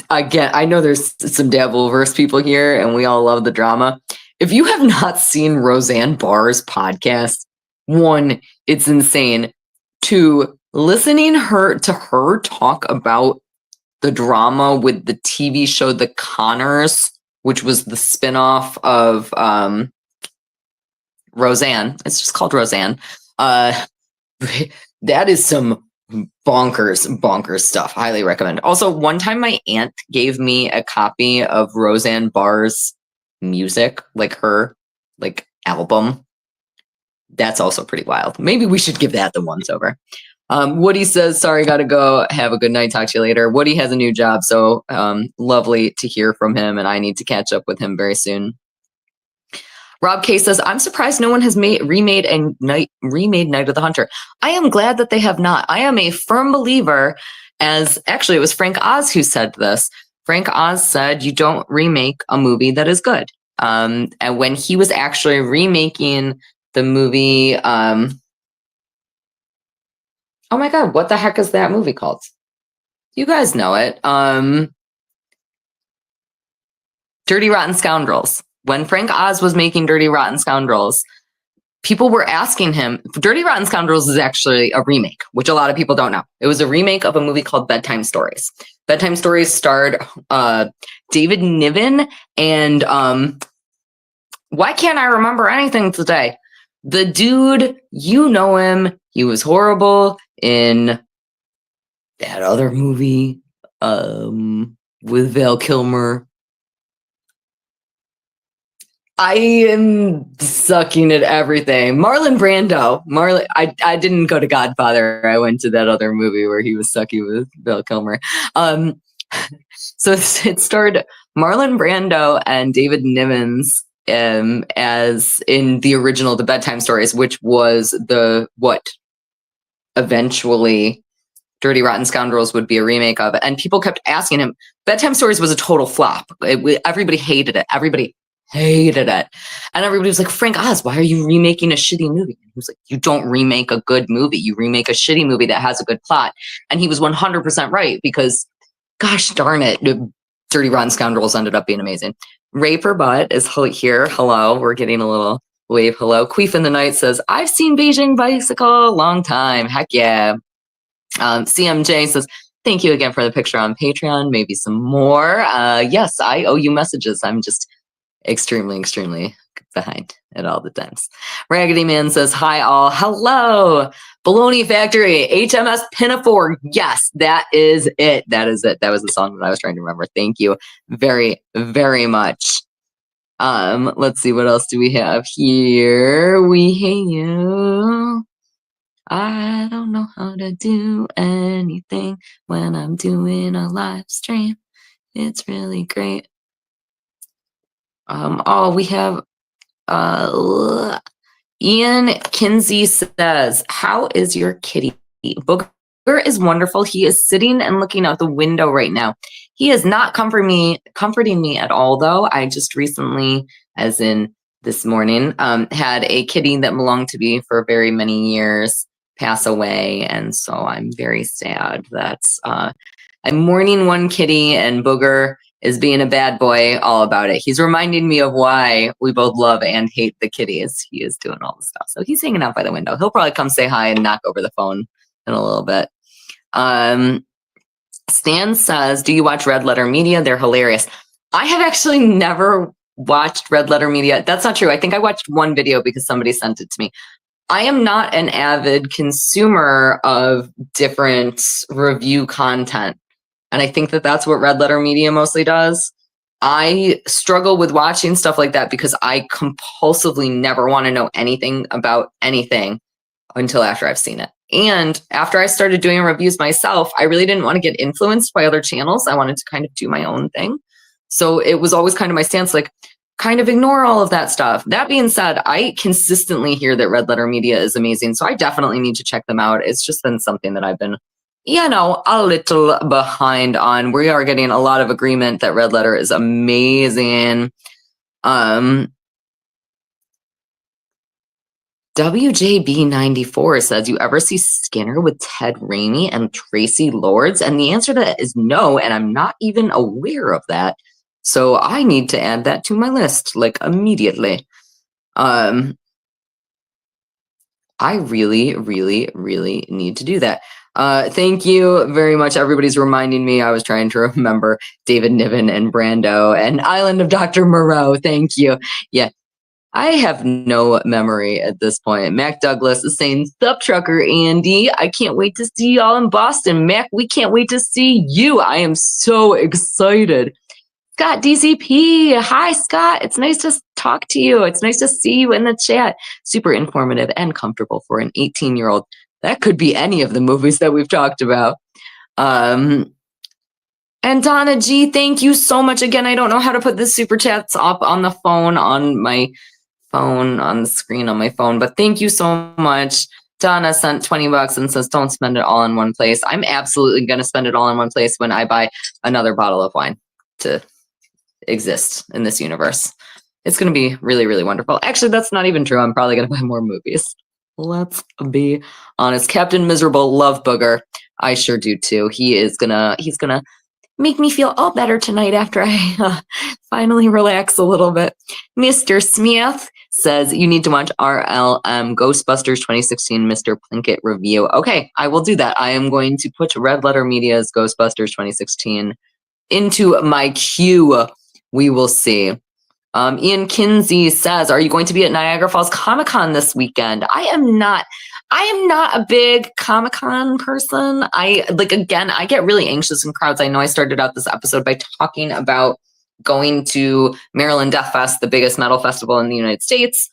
again, I know there's some Dabbleverse people here and we all love the drama. If you have not seen Roseanne Barr's podcast, one, it's insane. Two, listening to her talk about the drama with the TV show The Connors, which was the spinoff of Roseanne. It's just called Roseanne. That is some bonkers stuff. Highly recommend. Also, one time my aunt gave me a copy of Roseanne Barr's music, like her album. That's also pretty wild. Maybe we should give that the once over. Woody says, sorry, gotta go. Have a good night. Talk to you later. Woody has a new job, so lovely to hear from him, and I need to catch up with him very soon. Rob K says, I'm surprised no one has remade Night of the Hunter. I am glad that they have not. I am a firm believer, as actually it was Frank Oz who said this. Frank Oz said, you don't remake a movie that is good. And when he was actually remaking the movie, Oh my God, what the heck is that movie called? You guys know it. Dirty Rotten Scoundrels. When Frank Oz was making Dirty Rotten Scoundrels, people were asking him. Dirty Rotten Scoundrels is actually a remake, which a lot of people don't know. It was a remake of a movie called Bedtime Stories. Bedtime Stories starred David Niven and why can't I remember anything today? The dude, you know him. He was horrible in that other movie with Val Kilmer. I am sucking at everything. Marlon Brando. I didn't go to Godfather. I went to that other movie where he was sucky with Val Kilmer. So it starred Marlon Brando and David Niven as in the original The Bedtime Stories, which was what eventually Dirty Rotten Scoundrels would be a remake of. And people kept asking him. Bedtime Stories was a total flop. Everybody hated it. And everybody was like, Frank Oz, why are you remaking a shitty movie? And he was like, you don't remake a good movie. You remake a shitty movie that has a good plot. And he was 100% right because, gosh darn it, Dirty Rotten Scoundrels ended up being amazing. Ray for Butt is here. Hello. We're getting a little wave. Hello. Queef in the Night says, I've seen Beijing Bicycle a long time. Heck yeah. CMJ says, thank you again for the picture on Patreon. Maybe some more. Yes, I owe you messages. I'm just extremely behind at all the times. Raggedy Man says, hi all. Hello. Baloney Factory, HMS Pinafore. Yes, that is it. That was the song that I was trying to remember. Thank you very, very much. Let's see, what else do we have here? We hate you. I don't know how to do anything when I'm doing a live stream. It's really great. We have Ian Kinsey says, how is your kitty? Booger is wonderful. He is sitting and looking out the window right now. He is not comforting me at all, though. I just recently, as in this morning, had a kitty that belonged to me for very many years pass away, and so I'm very sad that I'm mourning one kitty, and Booger is being a bad boy all about it. He's reminding me of why we both love and hate the kitties. He is doing all the stuff. So he's hanging out by the window. He'll probably come say hi and knock over the phone in a little bit. Stan says, do you watch Red Letter Media? They're hilarious. I have actually never watched Red Letter Media. That's not true. I think I watched one video because somebody sent it to me. I am not an avid consumer of different review content. And I think that that's what Red Letter Media mostly does. I struggle with watching stuff like that because I compulsively never want to know anything about anything until after I've seen it. And after I started doing reviews myself, I really didn't want to get influenced by other channels. I wanted to kind of do my own thing. So it was always kind of my stance, like, kind of ignore all of that stuff. That being said, I consistently hear that Red Letter Media is amazing. So I definitely need to check them out. It's just been something that I've been a little behind on. We are getting a lot of agreement that Red Letter is amazing. WJB94 says, you ever see Skinner with Ted Raimi and Tracy Lords? And the answer to that is no, and I'm not even aware of that. So I need to add that to my list, like, immediately. I really need to do that. Thank you very much. Everybody's reminding me. I was trying to remember David Niven and Brando and Island of Dr. Moreau. Thank you. Yeah, I have no memory at this point. Mac Douglas is saying, sup, trucker Andy. I can't wait to see y'all in Boston. Mac, we can't wait to see you. I am so excited. Scott DCP. Hi, Scott. It's nice to talk to you. It's nice to see you in the chat. Super informative and comfortable for an 18-year-old. That could be any of the movies that we've talked about. And Donna G, thank you so much. Again, I don't know how to put the super chats up on the phone, on my phone, on the screen on my phone, but thank you so much. Donna sent $20 and says, don't spend it all in one place. I'm absolutely going to spend it all in one place when I buy another bottle of wine to exist in this universe. It's going to be really wonderful. Actually, that's not even true. I'm probably going to buy more movies. Let's be honest. Captain Miserable, love Booger. I sure do too. He's gonna make me feel all better tonight after I finally relax a little bit. Mr. Smith says you need to watch RLM Ghostbusters 2016 Mr. Plinkett review. Okay, I will do that. I am going to put Red Letter Media's Ghostbusters 2016 into my queue. We will see. Ian Kinsey says, are you going to be at Niagara Falls Comic-Con this weekend? I am not a big Comic-Con person. I get really anxious in crowds. I know I started out this episode by talking about going to Maryland Deathfest, the biggest metal festival in the United States.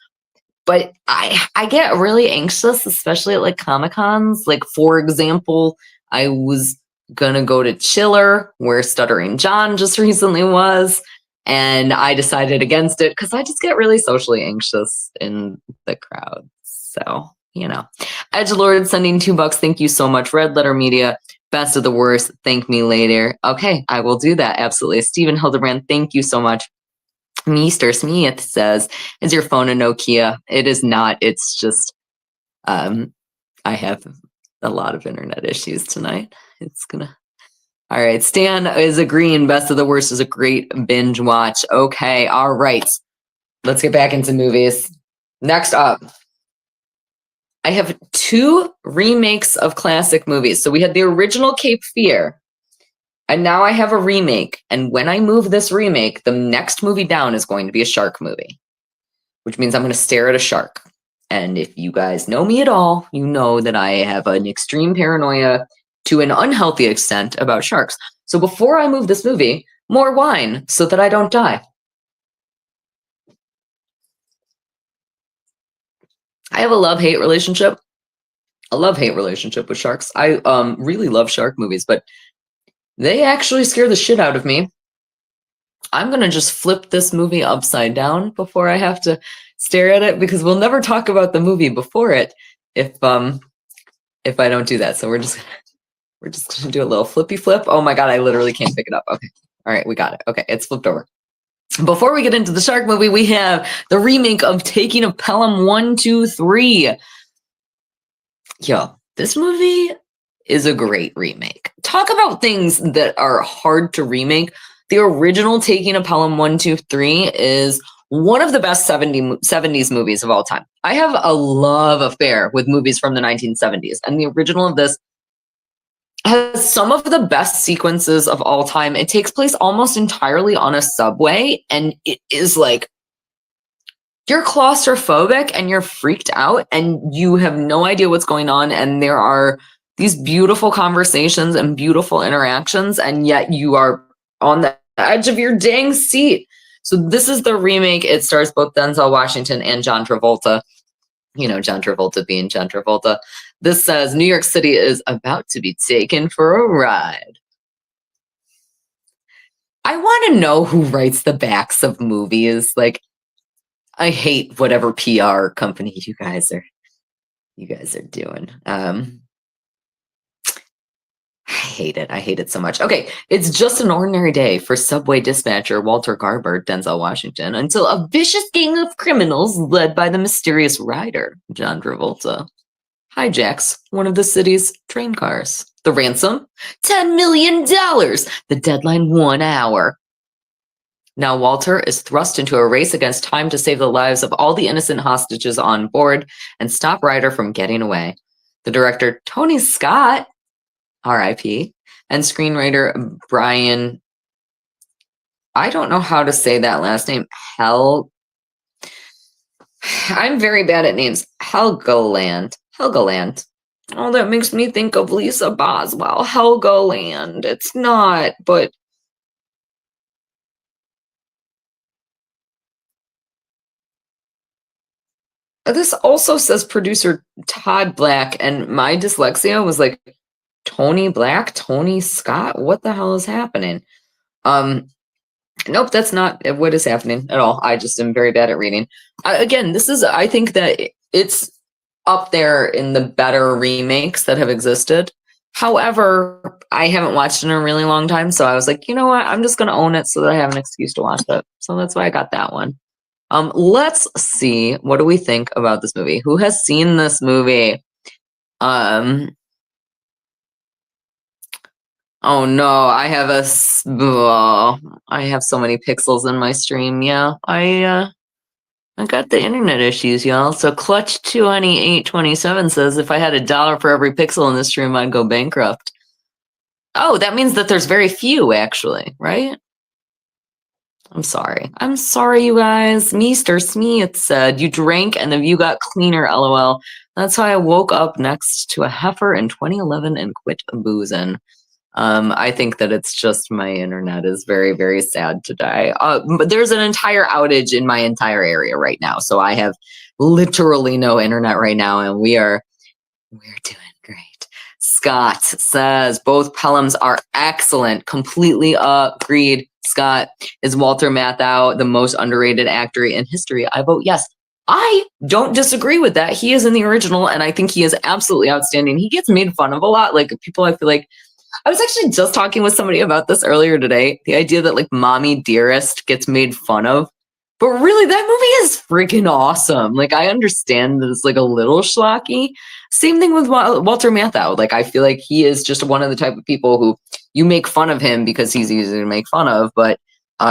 But I get really anxious, especially at like Comic-Cons. Like, for example, I was gonna go to Chiller, where Stuttering John just recently was, and I decided against it because I just get really socially anxious in the crowd. So, Edgelord sending $2. Thank you so much. Red Letter Media, best of the worst. Thank me later. Okay, I will do that. Absolutely. Stephen Hildebrand, thank you so much. Mr. Smith says, is your phone a Nokia? It is not. It's just, I have a lot of internet issues tonight. All right. Stan is agreeing. Best of the worst is a great binge watch. Okay. All right. Let's get back into movies. Next up, I have 2 remakes of classic movies. So we had the original Cape Fear, and now I have a remake. And when I move this remake, the next movie down is going to be a shark movie, which means I'm going to stare at a shark. And if you guys know me at all, you know that I have an extreme paranoia to an unhealthy extent about sharks. So before I move this movie, more wine so that I don't die. I have a love-hate relationship. A love-hate relationship with sharks. I really love shark movies, but they actually scare the shit out of me. I'm going to just flip this movie upside down before I have to stare at it, because we'll never talk about the movie before it if I don't do that. So we're just going to do a little flippy flip. Oh my God, I literally can't pick it up. Okay. All right, we got it. Okay, it's flipped over. Before we get into the shark movie, we have the remake of Taking of Pelham 1, 2, 3. Yo, this movie is a great remake. Talk about things that are hard to remake. The original Taking of Pelham 1, 2, 3 is one of the best 70s movies of all time. I have a love affair with movies from the 1970s, and the original of this has some of the best sequences of all time. It takes place almost entirely on a subway, and it is like, you're claustrophobic and you're freaked out and you have no idea what's going on, and there are these beautiful conversations and beautiful interactions, and yet you are on the edge of your dang seat. So this is the remake. It stars both Denzel Washington and John Travolta. John Travolta being John Travolta. This says New York City is about to be taken for a ride. I want to know who writes the backs of movies. Like, I hate whatever PR company you guys are doing. I hate it. I hate it so much. Okay, it's just an ordinary day for subway dispatcher Walter Garber, Denzel Washington, until a vicious gang of criminals led by the mysterious rider, John Travolta, hijacks one of the city's train cars. The ransom? $10 million. The deadline, 1 hour. Now Walter is thrust into a race against time to save the lives of all the innocent hostages on board and stop Ryder from getting away. The director, Tony Scott, R.I.P., and screenwriter Brian, I don't know how to say that last name, I'm very bad at names. Helgeland. Oh, that makes me think of Lisa Boswell. Helgeland. It's not, but this also says producer Todd Black, and my dyslexia was like, Tony Black, Tony Scott, what the hell is happening? Nope, that's not what is happening at all. I just am very bad at reading. Again, I think that it's up there in the better remakes that have existed. However, I haven't watched it in a really long time, so I was like, you know what? I'm just going to own it so that I have an excuse to watch it. So that's why I got that one. Let's see. What do we think about this movie? Who has seen this movie? Oh no, I have I have so many pixels in my stream. Yeah, I got the internet issues, y'all. So Clutch 2827 says if I had $1 for every pixel in this stream, I'd go bankrupt. Oh, that means that there's very few, actually, right? I'm sorry. I'm sorry, you guys. Meester Smith said, you drank and the view got cleaner, lol. That's how I woke up next to a heifer in 2011 and quit boozing. I think that it's just my internet is very, very sad today. But there's an entire outage in my entire area right now. So I have literally no internet right now, and we're doing great. Scott says both Pelhams are excellent. Completely agreed. Scott, is Walter Matthau the most underrated actor in history? I vote yes. I don't disagree with that. He is in the original, and I think he is absolutely outstanding. He gets made fun of a lot. Like people, I feel like I was actually just talking with somebody about this earlier today. The idea that like Mommy Dearest gets made fun of. But really, that movie is freaking awesome. Like, I understand that it's like a little schlocky. Same thing with Walter Matthau. Like, I feel like he is just one of the type of people who you make fun of him because he's easy to make fun of, but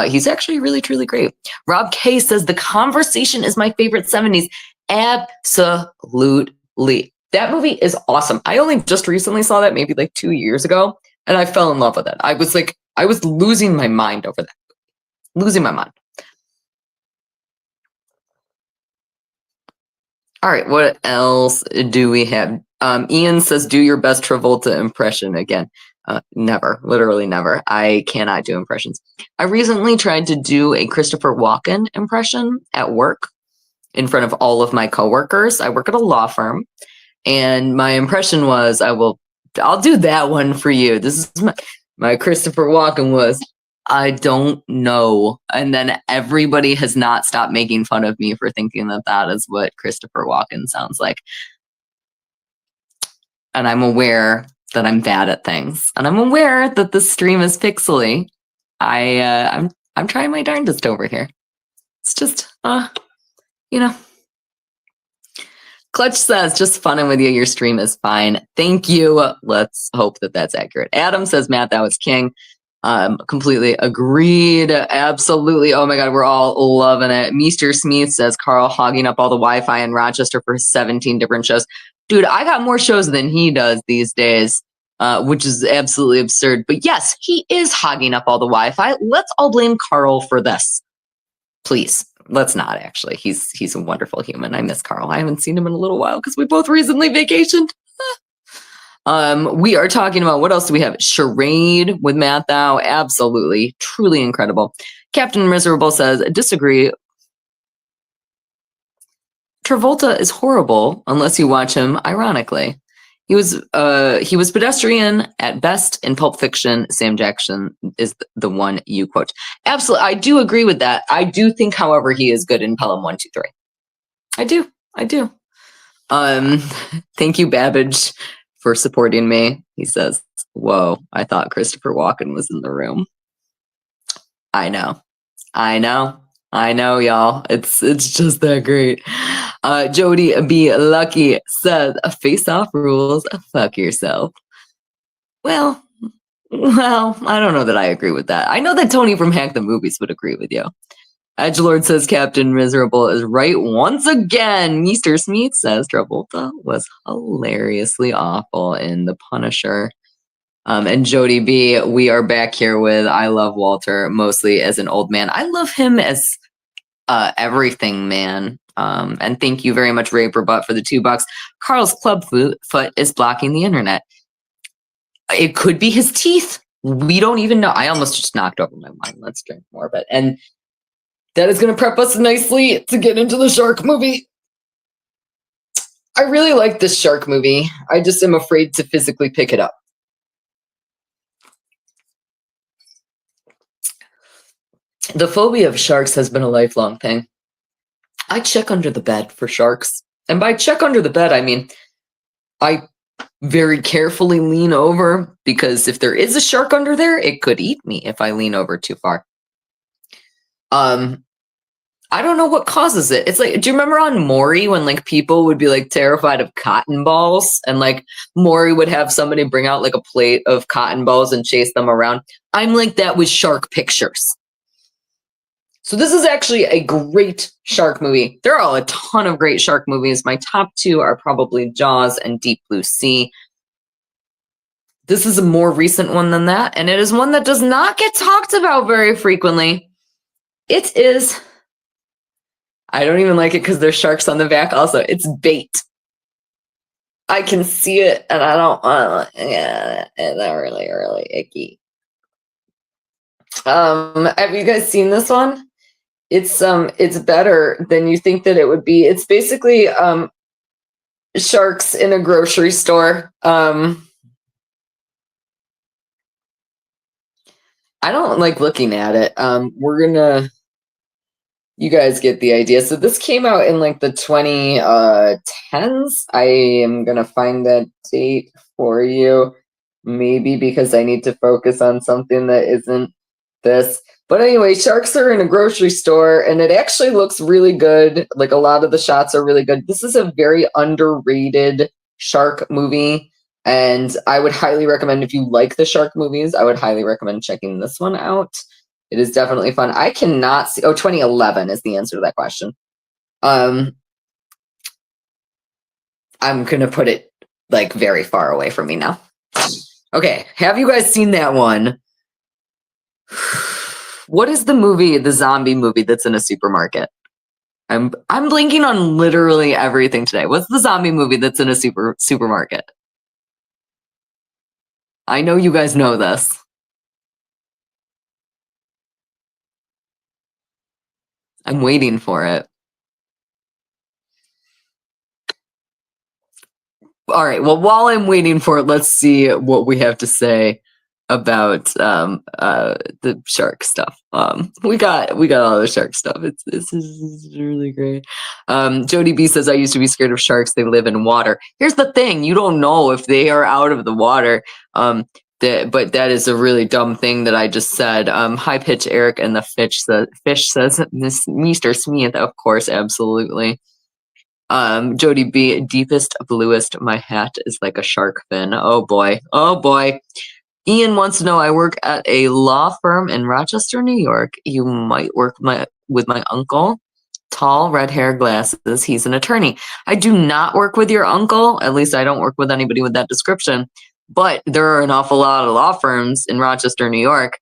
he's actually really, truly great. Rob K says, The Conversation is my favorite 70s. Absolutely. That movie is awesome. I only just recently saw that, maybe like 2 years ago, and I fell in love with it. I was losing my mind over that. Losing my mind. All right, what else do we have? Ian says, do your best Travolta impression again. Never, literally never. I cannot do impressions. I recently tried to do a Christopher Walken impression at work in front of all of my coworkers. I work at a law firm, and my impression was, I'll do that one for you. This is my Christopher Walken was, I don't know. And then everybody has not stopped making fun of me for thinking that that is what Christopher Walken sounds like. And I'm aware that I'm bad at things. And I'm aware that this stream is pixely. I'm trying my darndest over here. It's just, you know. Clutch says, just funning with you. Your stream is fine. Thank you. Let's hope that that's accurate. Adam says, Matt, that was king. Completely agreed. Absolutely. Oh my God, we're all loving it. Meester Smith says Carl hogging up all the Wi-Fi in Rochester for 17 different shows. Dude, I got more shows than he does these days, which is absolutely absurd. But yes, he is hogging up all the Wi-Fi. Let's all blame Carl for this. Please. Let's not actually. He's a wonderful human. I miss Carl. I haven't seen him in a little while because we both recently vacationed. We are talking about, what else do we have? Charade with Matthau. Absolutely. Truly incredible. Captain Miserable says, disagree. Travolta is horrible unless you watch him ironically. He was pedestrian at best in Pulp Fiction. Sam Jackson is the one you quote. Absolutely. I do agree with that. I do think, however, he is good in Pelham 1, 2, 3. I do. Thank you, Babbage, for supporting me. He says, whoa, I thought Christopher Walken was in the room. I know, y'all. It's just that great. Jody B. Lucky says, face off rules, fuck yourself. Well, I don't know that I agree with that. I know that Tony from Hack the Movies would agree with you. Edgelord says Captain Miserable is right once again. Meester Smith says Travolta was hilariously awful in The Punisher. And Jody B, we are back here with I love Walter mostly as an old man. I love him as everything, man. And thank you very much, Ray Butt, for the $2. Carl's club foot is blocking the internet. It could be his teeth. We don't even know. I almost just knocked over my wine. Let's drink more of it. And that is going to prep us nicely to get into the shark movie. I really like this shark movie. I just am afraid to physically pick it up. The phobia of sharks has been a lifelong thing. I check under the bed for sharks. And by check under the bed, I mean, I very carefully lean over, because if there is a shark under there, it could eat me if I lean over too far. I don't know what causes it. It's like, do you remember on Maury when like people would be like terrified of cotton balls and like Maury would have somebody bring out like a plate of cotton balls and chase them around? I'm like that with shark pictures. So this is actually a great shark movie. There are a ton of great shark movies. My top two are probably Jaws and Deep Blue Sea. This is a more recent one than that, and it is one that does not get talked about very frequently. It is, I don't even like it because there's sharks on the back also. It's Bait. I can see it, and I don't want to, yeah, it's really, really icky. Have you guys seen this one? It's better than you think that it would be. It's basically sharks in a grocery store. I don't like looking at it. You guys get the idea. So this came out in like the 2010s. I am gonna find that date for you, maybe because I need to focus on something that isn't this. But anyway, sharks are in a grocery store, and it actually looks really good. Like a lot of the shots are really good. This is a very underrated shark movie. And I would highly recommend, if you like the shark movies, I would highly recommend checking this one out. It is definitely fun. I cannot see. 2011 is the answer to that question. I'm going to put it like very far away from me now. Okay. Have you guys seen that one? What is the movie, the zombie movie that's in a supermarket? I'm blinking on literally everything today. What's the zombie movie that's in a supermarket? I know you guys know this. I'm waiting for it. All right. Well, while I'm waiting for it, let's see what we have to say about the shark stuff. We got all the shark stuff. This is really great. Jody B says, I used to be scared of sharks. They live in water. Here's the thing. You don't know if they are out of the water. But that is a really dumb thing that I just said. High pitch Eric and the fish says, Mr. Smith, of course, absolutely. Jody B, deepest, bluest, my hat is like a shark fin. Oh boy. Oh boy. Ian wants to know, I work at a law firm in Rochester, New York. You might work with my uncle. Tall, red hair, glasses. He's an attorney. I do not work with your uncle. At least I don't work with anybody with that description. But there are an awful lot of law firms in Rochester, New York.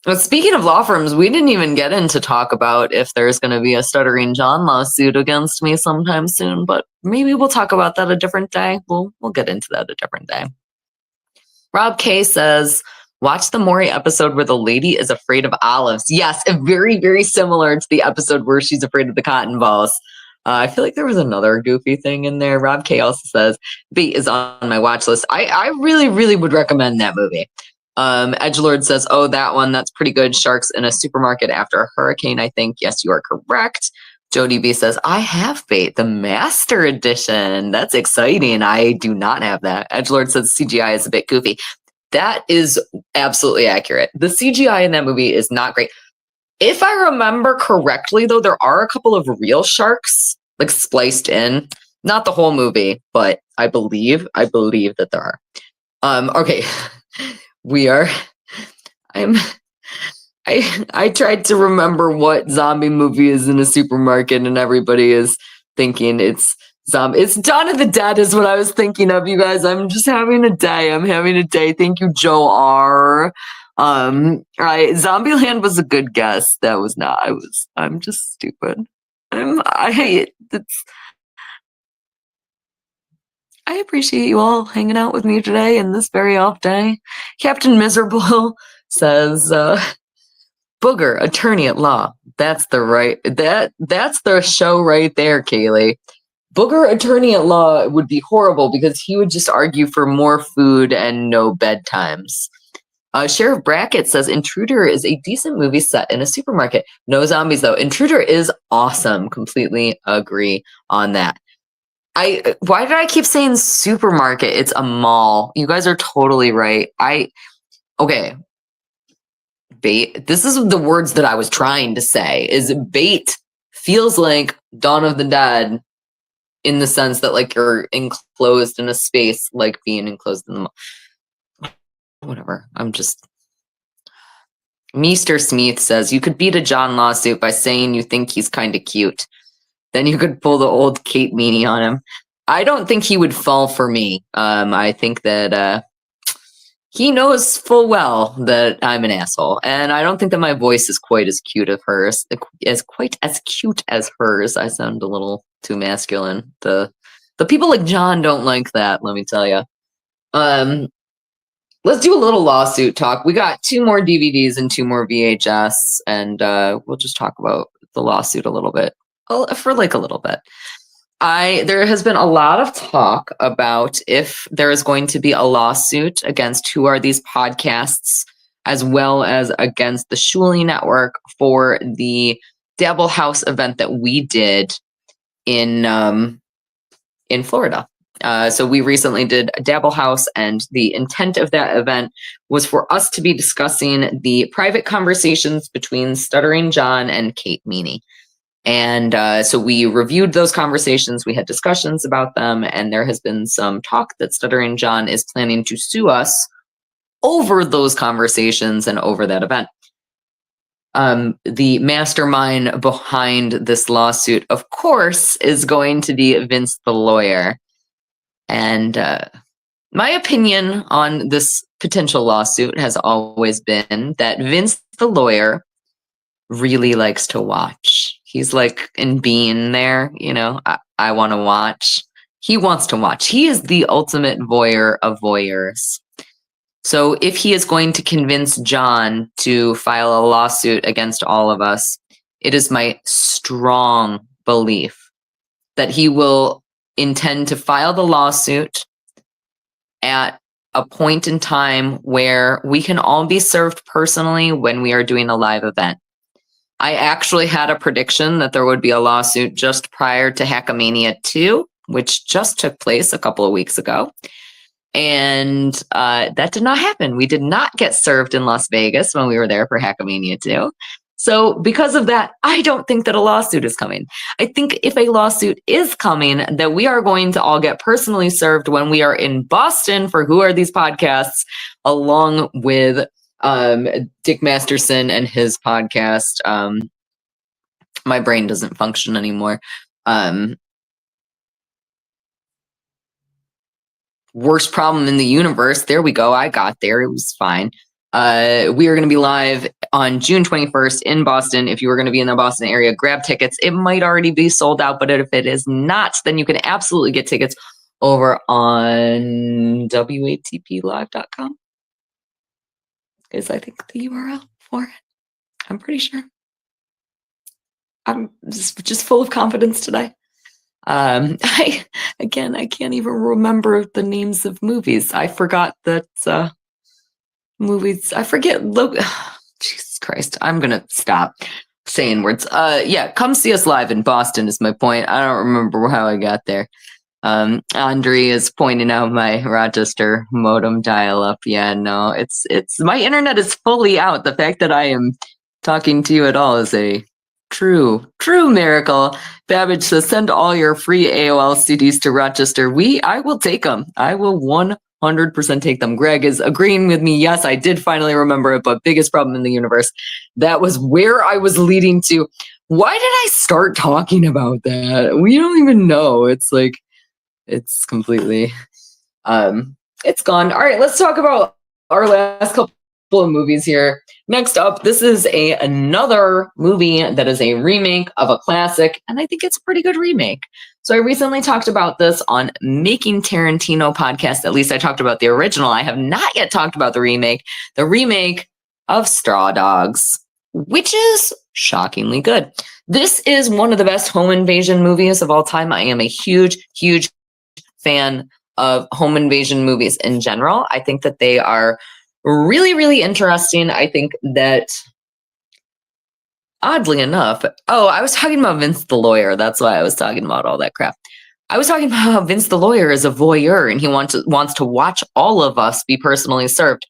But speaking of law firms, we didn't even get into talk about if there's going to be a Stuttering John lawsuit against me sometime soon. But maybe we'll talk about that a different day. We'll get into that a different day. Rob K says, watch the Maury episode where the lady is afraid of olives. Yes, very, very similar to the episode where she's afraid of the cotton balls. I feel like there was another goofy thing in there. Rob K also says, Bait is on my watch list. I really, really would recommend that movie. Edgelord says, oh, that one, that's pretty good. Sharks in a supermarket after a hurricane, I think. Yes, you are correct. Jody B says, I have Bait, the Master Edition. That's exciting. I do not have that. Edgelord says CGI is a bit goofy. That is absolutely accurate. The CGI in that movie is not great. If I remember correctly, though, there are a couple of real sharks like spliced in. Not the whole movie, but I believe that there are. Okay. I tried to remember what zombie movie is in a supermarket, and everybody is thinking it's zombie. It's Dawn of the Dead is what I was thinking of, you guys. I'm just having a day. I'm having a day. Thank you, Joe R. Right. Zombieland was a good guess. That was not. I'm just stupid. I appreciate you all hanging out with me today in this very off day. Captain Miserable says, Booger, attorney at law. That's the show right there, Kaylee. Booger, attorney at law would be horrible because he would just argue for more food and no bedtimes. Sheriff Brackett says Intruder is a decent movie set in a supermarket. No zombies, though. Intruder is awesome. Completely agree on that. Why did I keep saying supermarket? It's a mall. You guys are totally right. Okay. Bait. This is the words that I was trying to say. Is Bait feels like Dawn of the Dead in the sense that like you're enclosed in a space, like being enclosed in the whatever. I'm just Meester Smith says you could beat a John lawsuit by saying you think he's kind of cute. Then you could pull the old Kate Meany on him. I don't think he would fall for me. I think that he knows full well that I'm an asshole, and I don't think that my voice is quite as cute as hers. I sound a little too masculine. The people like John don't like that. Let me tell you. Let's do a little lawsuit talk. We got 2 more DVDs and 2 more VHS, and we'll just talk about the lawsuit a little bit, for like a little bit. There has been a lot of talk about if there is going to be a lawsuit against Who Are These Podcasts, as well as against the Shuli Network for the Dabble House event that we did in Florida. So we recently did a Dabble House, and the intent of that event was for us to be discussing the private conversations between Stuttering John and Kate Meany. And so we reviewed those conversations, we had discussions about them, and there has been some talk that Stuttering John is planning to sue us over those conversations and over that event. The mastermind behind this lawsuit, of course, is going to be Vince the lawyer. And my opinion on this potential lawsuit has always been that Vince the lawyer really likes to watch. He's like in being there, you know, I want to watch. He wants to watch. He is the ultimate voyeur of voyeurs. So if he is going to convince John to file a lawsuit against all of us, it is my strong belief that he will intend to file the lawsuit at a point in time where we can all be served personally when we are doing a live event. I actually had a prediction that there would be a lawsuit just prior to Hackamania 2, which just took place a couple of weeks ago. And that did not happen. We did not get served in Las Vegas when we were there for Hackamania 2. So because of that, I don't think that a lawsuit is coming. I think if a lawsuit is coming, that we are going to all get personally served when we are in Boston for Who Are These Podcasts, along with Dick Masterson and his podcast. My brain doesn't function anymore. Worst Problem in the Universe. There we go. I got there. It was fine. We are going to be live on June 21st in Boston. If you are going to be in the Boston area, grab tickets. It might already be sold out, but if it is not, then you can absolutely get tickets over on watplive.com. Is I think the URL for it. I'm pretty sure. I'm just full of confidence today. I can't even remember the names of movies. I forgot that movies. I forget. Jesus Christ! I'm gonna stop saying words. Yeah, come see us live in Boston is my point. I don't remember how I got there. Andre is pointing out my Rochester modem dial-up. Yeah, no, it's my internet is fully out. The fact that I am talking to you at all is a true miracle. Babbage says, send all your free AOL CDs to Rochester. I will take them. I will 100% take them. Greg is agreeing with me. Yes, I did finally remember it, but biggest problem in the universe. That was where I was leading to. Why did I start talking about that? We don't even know. It's like, it's completely, it's gone. All right, let's talk about our last couple of movies here. Next up, this is another movie that is a remake of a classic, and I think it's a pretty good remake. So I recently talked about this on Making Tarantino podcast. At least I talked about the original. I have not yet talked about the remake of Straw Dogs, which is shockingly good. This is one of the best home invasion movies of all time. I am a huge fan of home invasion movies in general. I think that they are really interesting. I think that, oddly enough, I was talking about Vince the lawyer. That's why I was talking about all that crap. I was talking about how Vince the lawyer is a voyeur and he wants to watch all of us be personally served.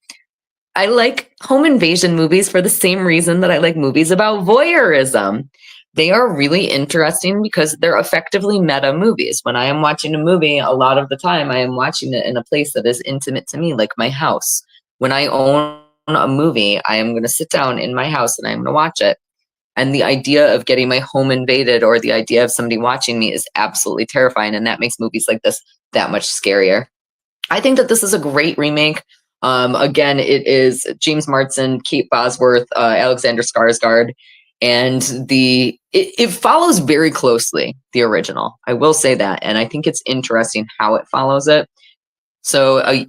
I like home invasion movies for the same reason that I like movies about voyeurism. they are really interesting because they're effectively meta movies. When I am watching a movie, a lot of the time I am watching it in a place that is intimate to me, like my house. When I own a movie, I am going to sit down in my house and I'm going to watch it. And the idea of getting my home invaded or the idea of somebody watching me is absolutely terrifying. And that makes movies like this that much scarier. I think that this is a great remake. Again, it is James Marsden, Kate Bosworth, Alexander Skarsgård, and it follows very closely the original. I will say that, and I think it's interesting how it follows it. So,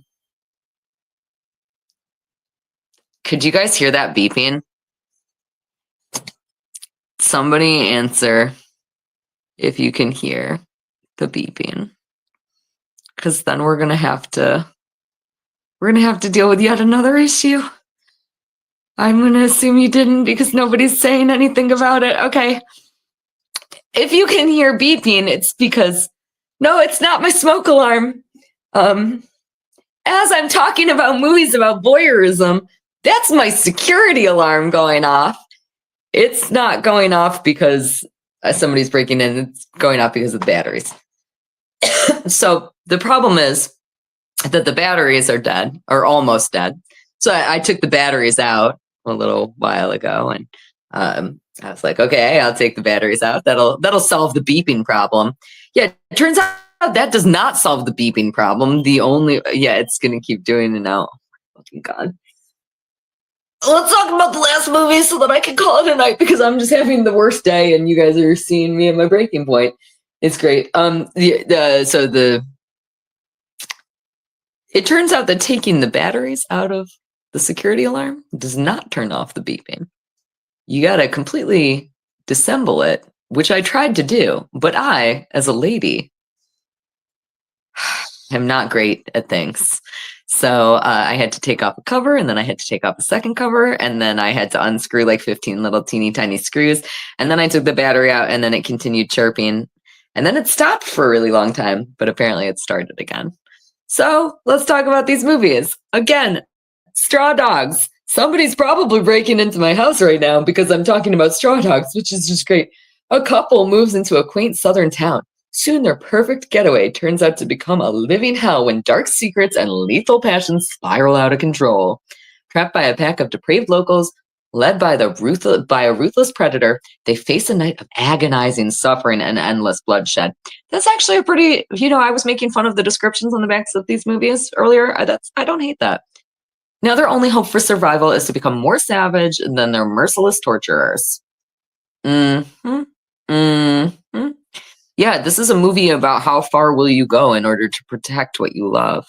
could you guys hear that beeping? Somebody answer if you can hear the beeping, because then we're gonna have to deal with yet another issue. I'm going to assume you didn't because nobody's saying anything about it. Okay. If you can hear beeping, it's because, no, it's not my smoke alarm. As I'm talking about movies about voyeurism, that's my security alarm going off. It's not going off because somebody's breaking in. It's going off because of the batteries. So the problem is that the batteries are dead or almost dead. So I took the batteries out a little while ago, and I was like, okay, I'll take the batteries out. That'll solve the beeping problem. Yeah, it turns out that does not solve the beeping problem. It's gonna keep doing it now. Fucking God. Let's talk about the last movie so that I can call it a night because I'm just having the worst day, and you guys are seeing me at my breaking point. It's great. It turns out that taking the batteries out of the security alarm does not turn off the beeping. You got to completely disassemble it, which I tried to do, but I, as a lady, am not great at things. So I had to take off a cover, and then I had to take off a second cover, and then I had to unscrew like 15 little teeny tiny screws, and then I took the battery out, and then it continued chirping, and then it stopped for a really long time, but apparently it started again. So let's talk about these movies. Again, Straw Dogs. Somebody's probably breaking into my house right now because I'm talking about Straw Dogs, which is just great. A couple moves into a quaint southern town. Soon their perfect getaway turns out to become a living hell when dark secrets and lethal passions spiral out of control. Trapped by a pack of depraved locals, led by a ruthless predator, they face a night of agonizing suffering and endless bloodshed. That's actually a pretty, I was making fun of the descriptions on the backs of these movies earlier. I don't hate that. Now their only hope for survival is to become more savage than their merciless torturers. Mm-hmm. Mm-hmm. Yeah, this is a movie about how far will you go in order to protect what you love.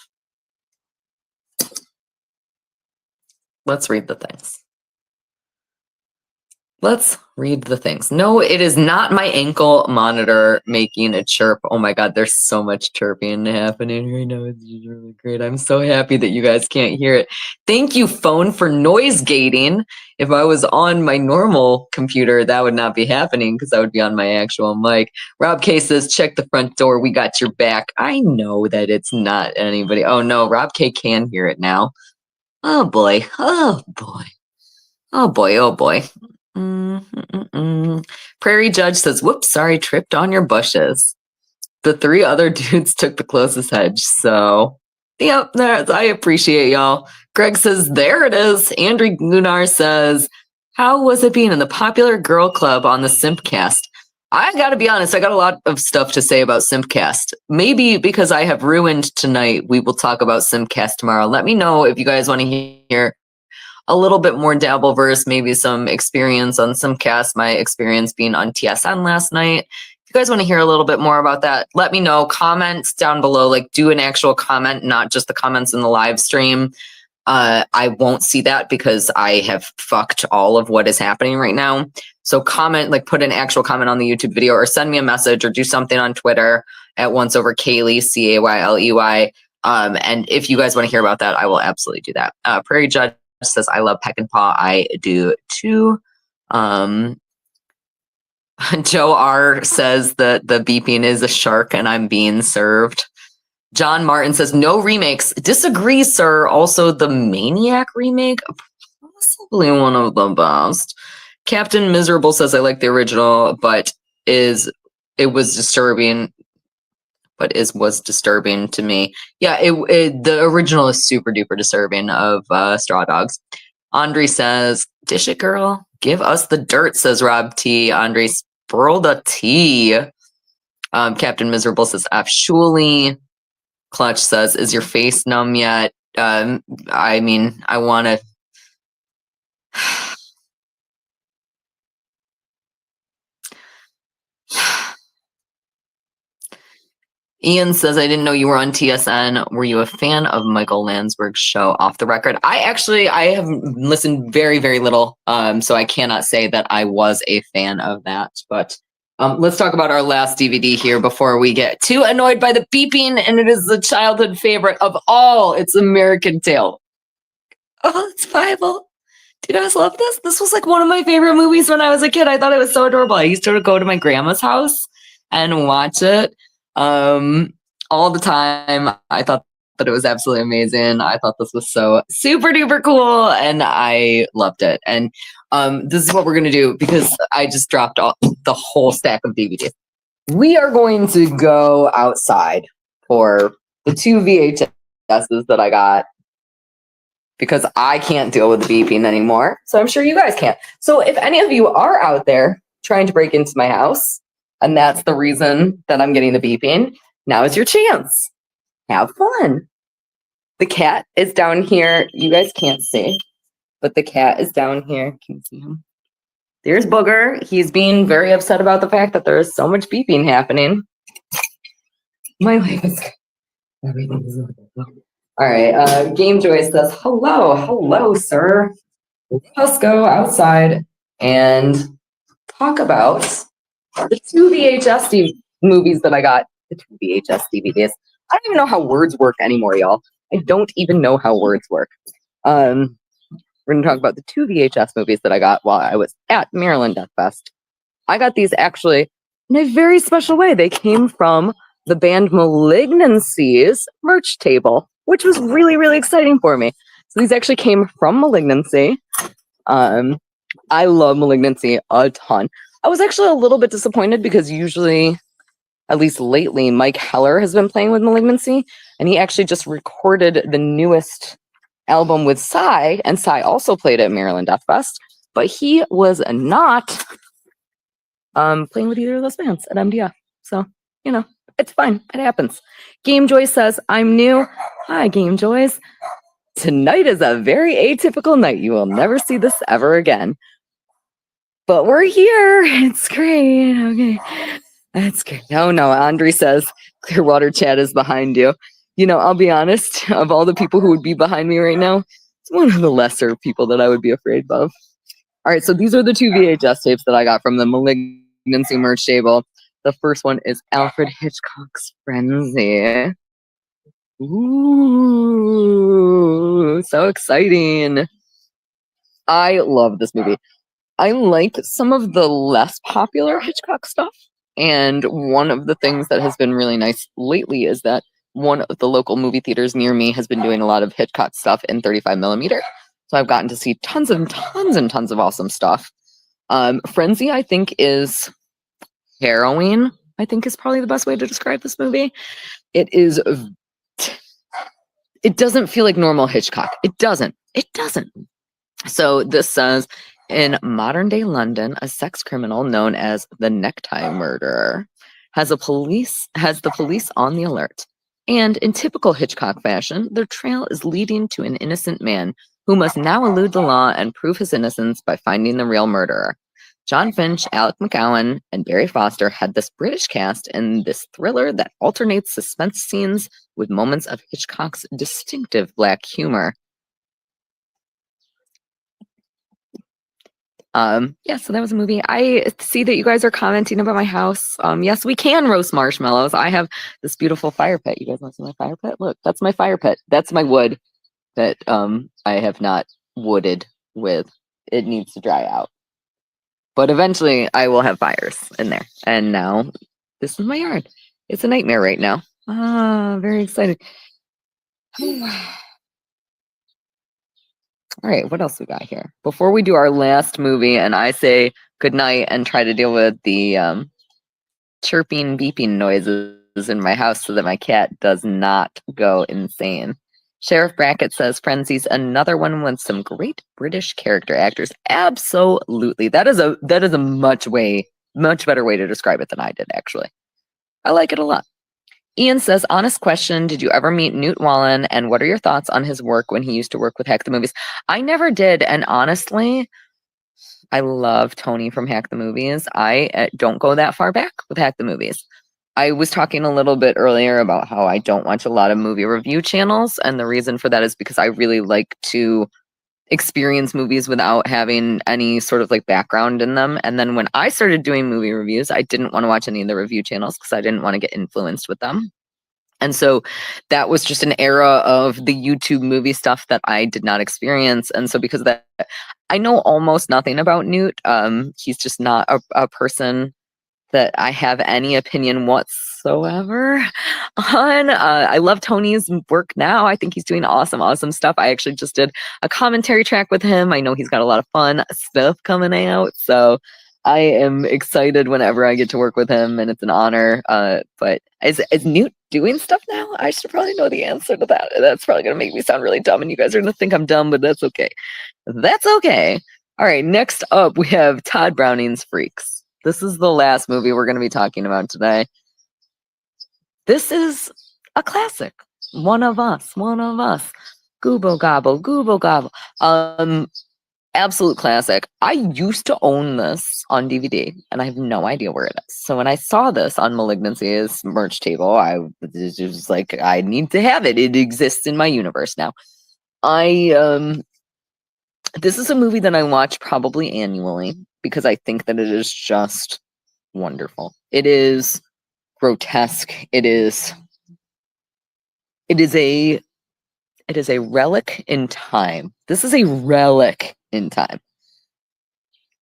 Let's read the things. No, it is not my ankle monitor making a chirp. Oh my God, there's so much chirping happening right now. It's really great. I'm so happy that you guys can't hear it. Thank you, phone, for noise gating. If I was on my normal computer, that would not be happening because I would be on my actual mic. Rob K says, check the front door. We got your back. I know that it's not anybody. Oh no, Rob K can hear it now. Oh boy. Oh boy. Oh boy. Oh boy. Prairie Judge says, whoops, sorry, tripped on your bushes. The three other dudes took the closest hedge, so yep, I appreciate y'all. Greg says, there it is. Andrew Lunar says, how was it being in the popular girl club on the Simpcast? I gotta be honest, I got a lot of stuff to say about Simpcast. Maybe because I have ruined tonight, we will talk about Simpcast tomorrow. Let me know if you guys want to hear a little bit more Dabbleverse, maybe some experience on Simpcast, my experience being on TSN last night. If you guys want to hear a little bit more about that, let me know. Comments down below, like do an actual comment, not just the comments in the live stream. I won't see that because I have fucked all of what is happening right now. So comment, like put an actual comment on the YouTube video or send me a message or do something on Twitter at OnceOverKaylee, Cayley. And if you guys want to hear about that, I will absolutely do that. Prairie Judge says, I love Peck and Paw. I do too. Joe R says that the beeping is a shark and I'm being served. John Martin says, no remakes. Disagree, sir. Also, the Maniac remake, possibly one of the best. Captain Miserable says I like the original, but was disturbing to me. Yeah, the original is super duper disturbing of Straw Dogs. Andre says, dish it, girl. Give us the dirt, says Rob T. Andre, spurl the tea. Captain Miserable says, Surely. Clutch says, is your face numb yet? I mean, I want to... Ian says, I didn't know you were on TSN. Were you a fan of Michael Landsberg's show Off the Record? I have listened very, very little, so I cannot say that I was a fan of that. But let's talk about our last DVD here before we get too annoyed by the beeping, and it is the childhood favorite of all. It's American Tail. Oh, it's Bible. Do you guys love this? This was like one of my favorite movies when I was a kid. I thought it was so adorable. I used to go to my grandma's house and watch it. All the time. I thought that it was absolutely amazing. I thought this was so super duper cool, and I loved it. And this is what we're gonna do, because I just dropped the whole stack of DVDs. We are going to go outside for the 2 VHSs that I got, because I can't deal with the beeping anymore. So I'm sure you guys can't. So if any of you are out there trying to break into my house, and that's the reason that I'm getting the beeping, now is your chance. Have fun. The cat is down here. You guys can't see, but the cat is down here. Can you see him? There's Booger. He's being very upset about the fact that there is so much beeping happening. My life is good. Everything is good. All right. Game Joy says, hello, sir. Let's go outside and talk about the 2 VHS movies that I got. The 2 VHS DVDs. I don't even know how words work anymore, y'all. I don't even know how words work. We're going to talk about the 2 VHS movies that I got while I was at Maryland Deathfest. I got these actually in a very special way. They came from the band Malignancy's merch table, which was really, really exciting for me. So these actually came from Malignancy. I love Malignancy a ton. I was actually a little bit disappointed because usually, at least lately, Mike Heller has been playing with Malignancy, and he actually just recorded the newest album with Psy, and Psy also played at Maryland Deathfest, but he was not playing with either of those bands at MDF. So, you know, it's fine. It happens. Game Joy says, I'm new. Hi, Game Joys. Tonight is a very atypical night. You will never see this ever again. But we're here. It's great. Okay. That's great. Oh, no. Andre says Clearwater Chat is behind you. You know, I'll be honest. Of all the people who would be behind me right now, it's one of the lesser people that I would be afraid of. All right. So these are the 2 VHS tapes that I got from the Malignancy merch table. The first one is Alfred Hitchcock's Frenzy. Ooh, so exciting. I love this movie. I like some of the less popular Hitchcock stuff. And one of the things that has been really nice lately is that one of the local movie theaters near me has been doing a lot of Hitchcock stuff in 35 millimeter. So I've gotten to see tons and tons of awesome stuff. Frenzy, I think, is harrowing, I think is probably the best way to describe this movie. It doesn't feel like normal Hitchcock. It doesn't. So this says, in modern day London, a sex criminal known as the Necktie Murderer has the police on the alert. And in typical Hitchcock fashion, their trail is leading to an innocent man who must now elude the law and prove his innocence by finding the real murderer. John Finch, Alec McGowan, and Barry Foster had this British cast in this thriller that alternates suspense scenes with moments of Hitchcock's distinctive black humor. So that was a movie. I see that you guys are commenting about my house. Yes, we can roast marshmallows. I have this beautiful fire pit. You guys want to see my fire pit? Look, that's my fire pit. That's my wood that I have not wooded with. It needs to dry out. But eventually I will have fires in there. And now this is my yard. It's a nightmare right now. Very excited. All right, what else we got here? Before we do our last movie and I say goodnight and try to deal with the chirping, beeping noises in my house so that my cat does not go insane. Sheriff Brackett says Frenzy's another one with some great British character actors. Absolutely. That is a much better way to describe it than I did, actually. I like it a lot. Ian says, honest question, did you ever meet Newt Wallen, and what are your thoughts on his work when he used to work with Hack the Movies? I never did, and honestly, I love Tony from Hack the Movies. I don't go that far back with Hack the Movies. I was talking a little bit earlier about how I don't watch a lot of movie review channels, and the reason for that is because I really like to experience movies without having any sort of like background in them. And then when I started doing movie reviews, I didn't want to watch any of the review channels because I didn't want to get influenced with them. And so that was just an era of the YouTube movie stuff that I did not experience. And so because of that, I know almost nothing about Newt. He's just not a person that I have any opinion whatsoever on. I love Tony's work now. I think he's doing awesome stuff. I actually just did a commentary track with him. I know he's got a lot of fun stuff coming out. So I am excited whenever I get to work with him, and it's an honor. But is Newt doing stuff now? I should probably know the answer to that. That's probably going to make me sound really dumb, and you guys are going to think I'm dumb, but that's okay. That's okay. All right, next up, we have Todd Browning's Freaks. This is the last movie we're going to be talking about today. This is a classic. One of us. Goobo gobble. Absolute classic. I used to own this on DVD, and I have no idea where it is. So when I saw this on Malignancy's merch table, I was like, I need to have it. It exists in my universe now. This is a movie that I watch probably annually because I think that it is just wonderful. It is grotesque. It is a relic in time. This is a relic in time.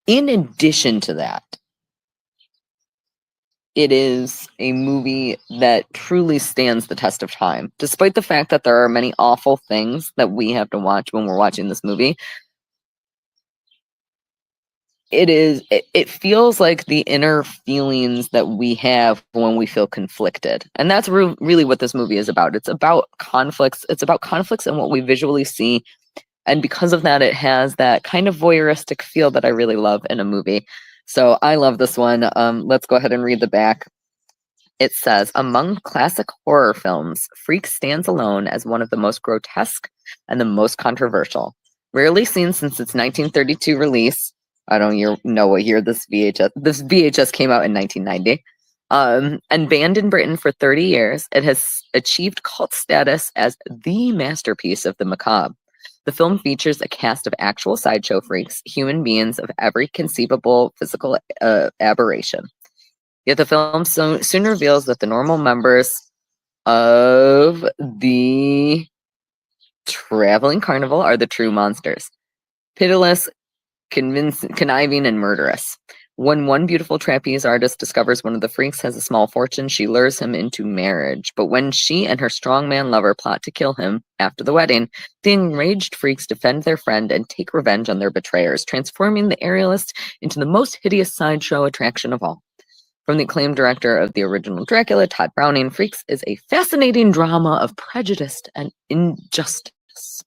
In addition to that, it is a movie that truly stands the test of time. Despite the fact that there are many awful things that we have to watch when we're watching this movie, it feels like the inner feelings that we have when we feel conflicted. And that's really what this movie is about. It's about conflicts. It's about conflicts and what we visually see. And because of that, it has that kind of voyeuristic feel that I really love in a movie. So I love this one. Let's go ahead and read the back. It says, among classic horror films, Freak stands alone as one of the most grotesque and the most controversial. Rarely seen since its 1932 release. I don't know what year this VHS came out in 1990. And banned in Britain for 30 years, it has achieved cult status as the masterpiece of the macabre. The film features a cast of actual sideshow freaks, human beings of every conceivable physical aberration. Yet the film soon reveals that the normal members of the traveling carnival are the true monsters. Pitiless, conniving, and murderous. When one beautiful trapeze artist discovers one of the freaks has a small fortune, she lures him into marriage. But when she and her strongman lover plot to kill him after the wedding, the enraged freaks defend their friend and take revenge on their betrayers, transforming the aerialist into the most hideous sideshow attraction of all. From the acclaimed director of the original Dracula, Todd Browning, Freaks is a fascinating drama of prejudice and injustice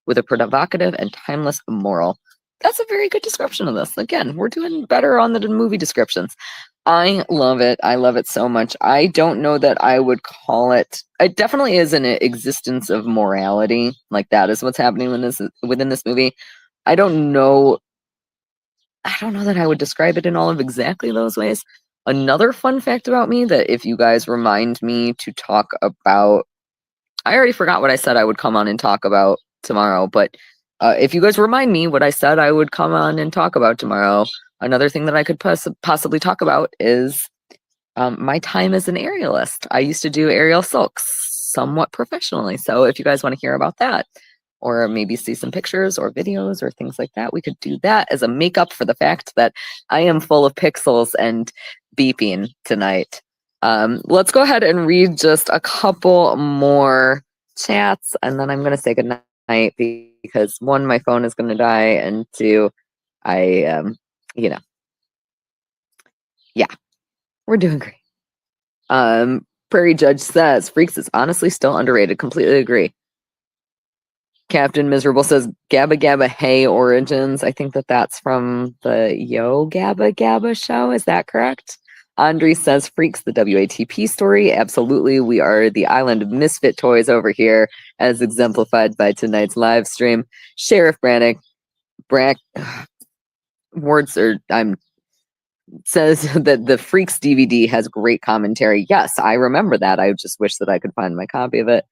with a provocative and timeless moral. That's a very good description of this. Again, we're doing better on the movie descriptions. I love it. I love it so much. I don't know that I would call it. It definitely is an existence of morality. Like that is what's happening within this movie. I don't know that I would describe it in all of exactly those ways. Another fun fact about me that if you guys remind me to talk about, I already forgot what I said I would come on and talk about tomorrow, but if you guys remind me what I said I would come on and talk about tomorrow, another thing that I could possibly talk about is my time as an aerialist. I used to do aerial silks somewhat professionally. So if you guys want to hear about that, or maybe see some pictures or videos or things like that, we could do that as a makeup for the fact that I am full of pixels and beeping tonight. Let's go ahead and read just a couple more chats, and then I'm going to say goodnight. because one, my phone is going to die, and two, I, yeah, we're doing great. Prairie Judge says Freaks is honestly still underrated. Completely agree. Captain Miserable says Gabba Gabba Hey Origins. I think that's from the Yo Gabba Gabba show. Is that correct? Andre says Freaks, the WATP story. Absolutely. We are the island of misfit toys over here, as exemplified by tonight's live stream. Sheriff Brannick, says that the Freaks DVD has great commentary. Yes, I remember that. I just wish that I could find my copy of it.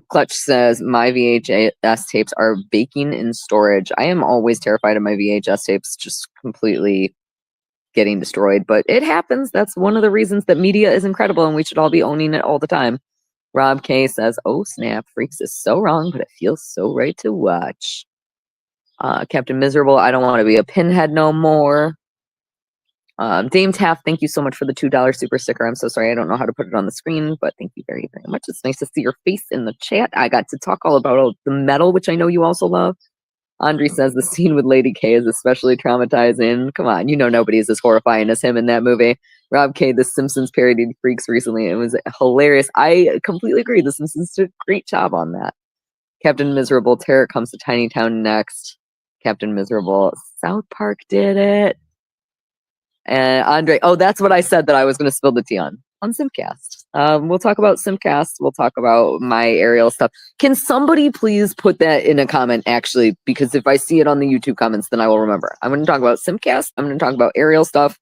Clutch says my VHS tapes are baking in storage. I am always terrified of my VHS tapes just completely getting destroyed, but it happens. That's one of the reasons that media is incredible and we should all be owning it all the time. Rob K says, oh snap, Freaks is so wrong, but it feels so right to watch. Captain Miserable, I don't want to be a pinhead no more. Dame Taft, thank you so much for the $2 super sticker. I'm so sorry I don't know how to put it on the screen, but thank you very, very much. It's nice to see your face in the chat. I got to talk all about the metal, which I know you also love. Andre says the scene with Lady K is especially traumatizing. Come on, nobody is as horrifying as him in that movie. Rob K, The Simpsons parodied Freaks recently. It was hilarious. I completely agree. The Simpsons did a great job on that. Captain Miserable, Terror Comes to Tiny Town next. Captain Miserable, South Park did it. And Andre, that's what I said that I was going to spill the tea on Simcast. We'll talk about Simcast. We'll talk about my aerial stuff. Can somebody please put that in a comment, actually? Because if I see it on the YouTube comments, then I will remember. I'm going to talk about Simcast. I'm going to talk about aerial stuff.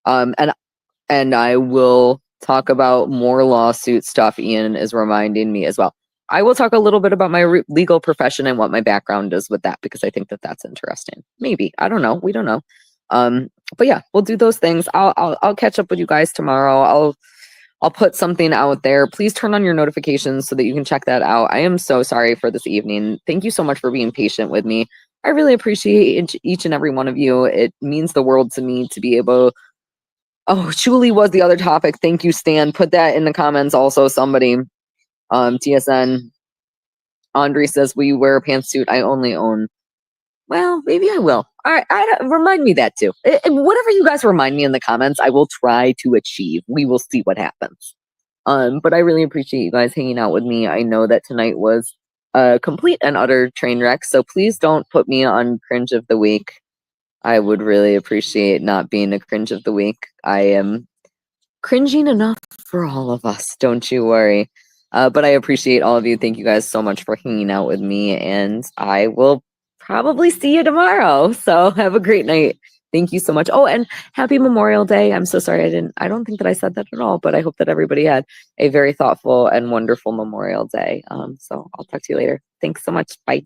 And I will talk about more lawsuit stuff. Ian is reminding me as well. I will talk a little bit about my legal profession and what my background is with that, because I think that that's interesting. Maybe. I don't know. We don't know. But yeah, we'll do those things. I'll catch up with you guys tomorrow. I'll put something out there. Please turn on your notifications so that you can check that out. I am so sorry for this evening. Thank you so much for being patient with me. I really appreciate each and every one of you. It means the world to me to be able. Oh, Julie was the other topic. Thank you, Stan. Put that in the comments also, somebody. TSN. Andre says, will you wear a pantsuit? I only own. Well, maybe I will. All right, remind me that too. Whatever you guys remind me in the comments, I will try to achieve. We will see what happens. But I really appreciate you guys hanging out with me. I know that tonight was a complete and utter train wreck, so please don't put me on cringe of the week. I would really appreciate not being a cringe of the week. I am cringing enough for all of us. Don't you worry. But I appreciate all of you. Thank you guys so much for hanging out with me, and I will probably see you tomorrow. So have a great night. Thank you so much. Oh, and happy Memorial Day. I'm so sorry I don't think that I said that at all, but I hope that everybody had a very thoughtful and wonderful Memorial Day. So I'll talk to you later. Thanks so much. Bye.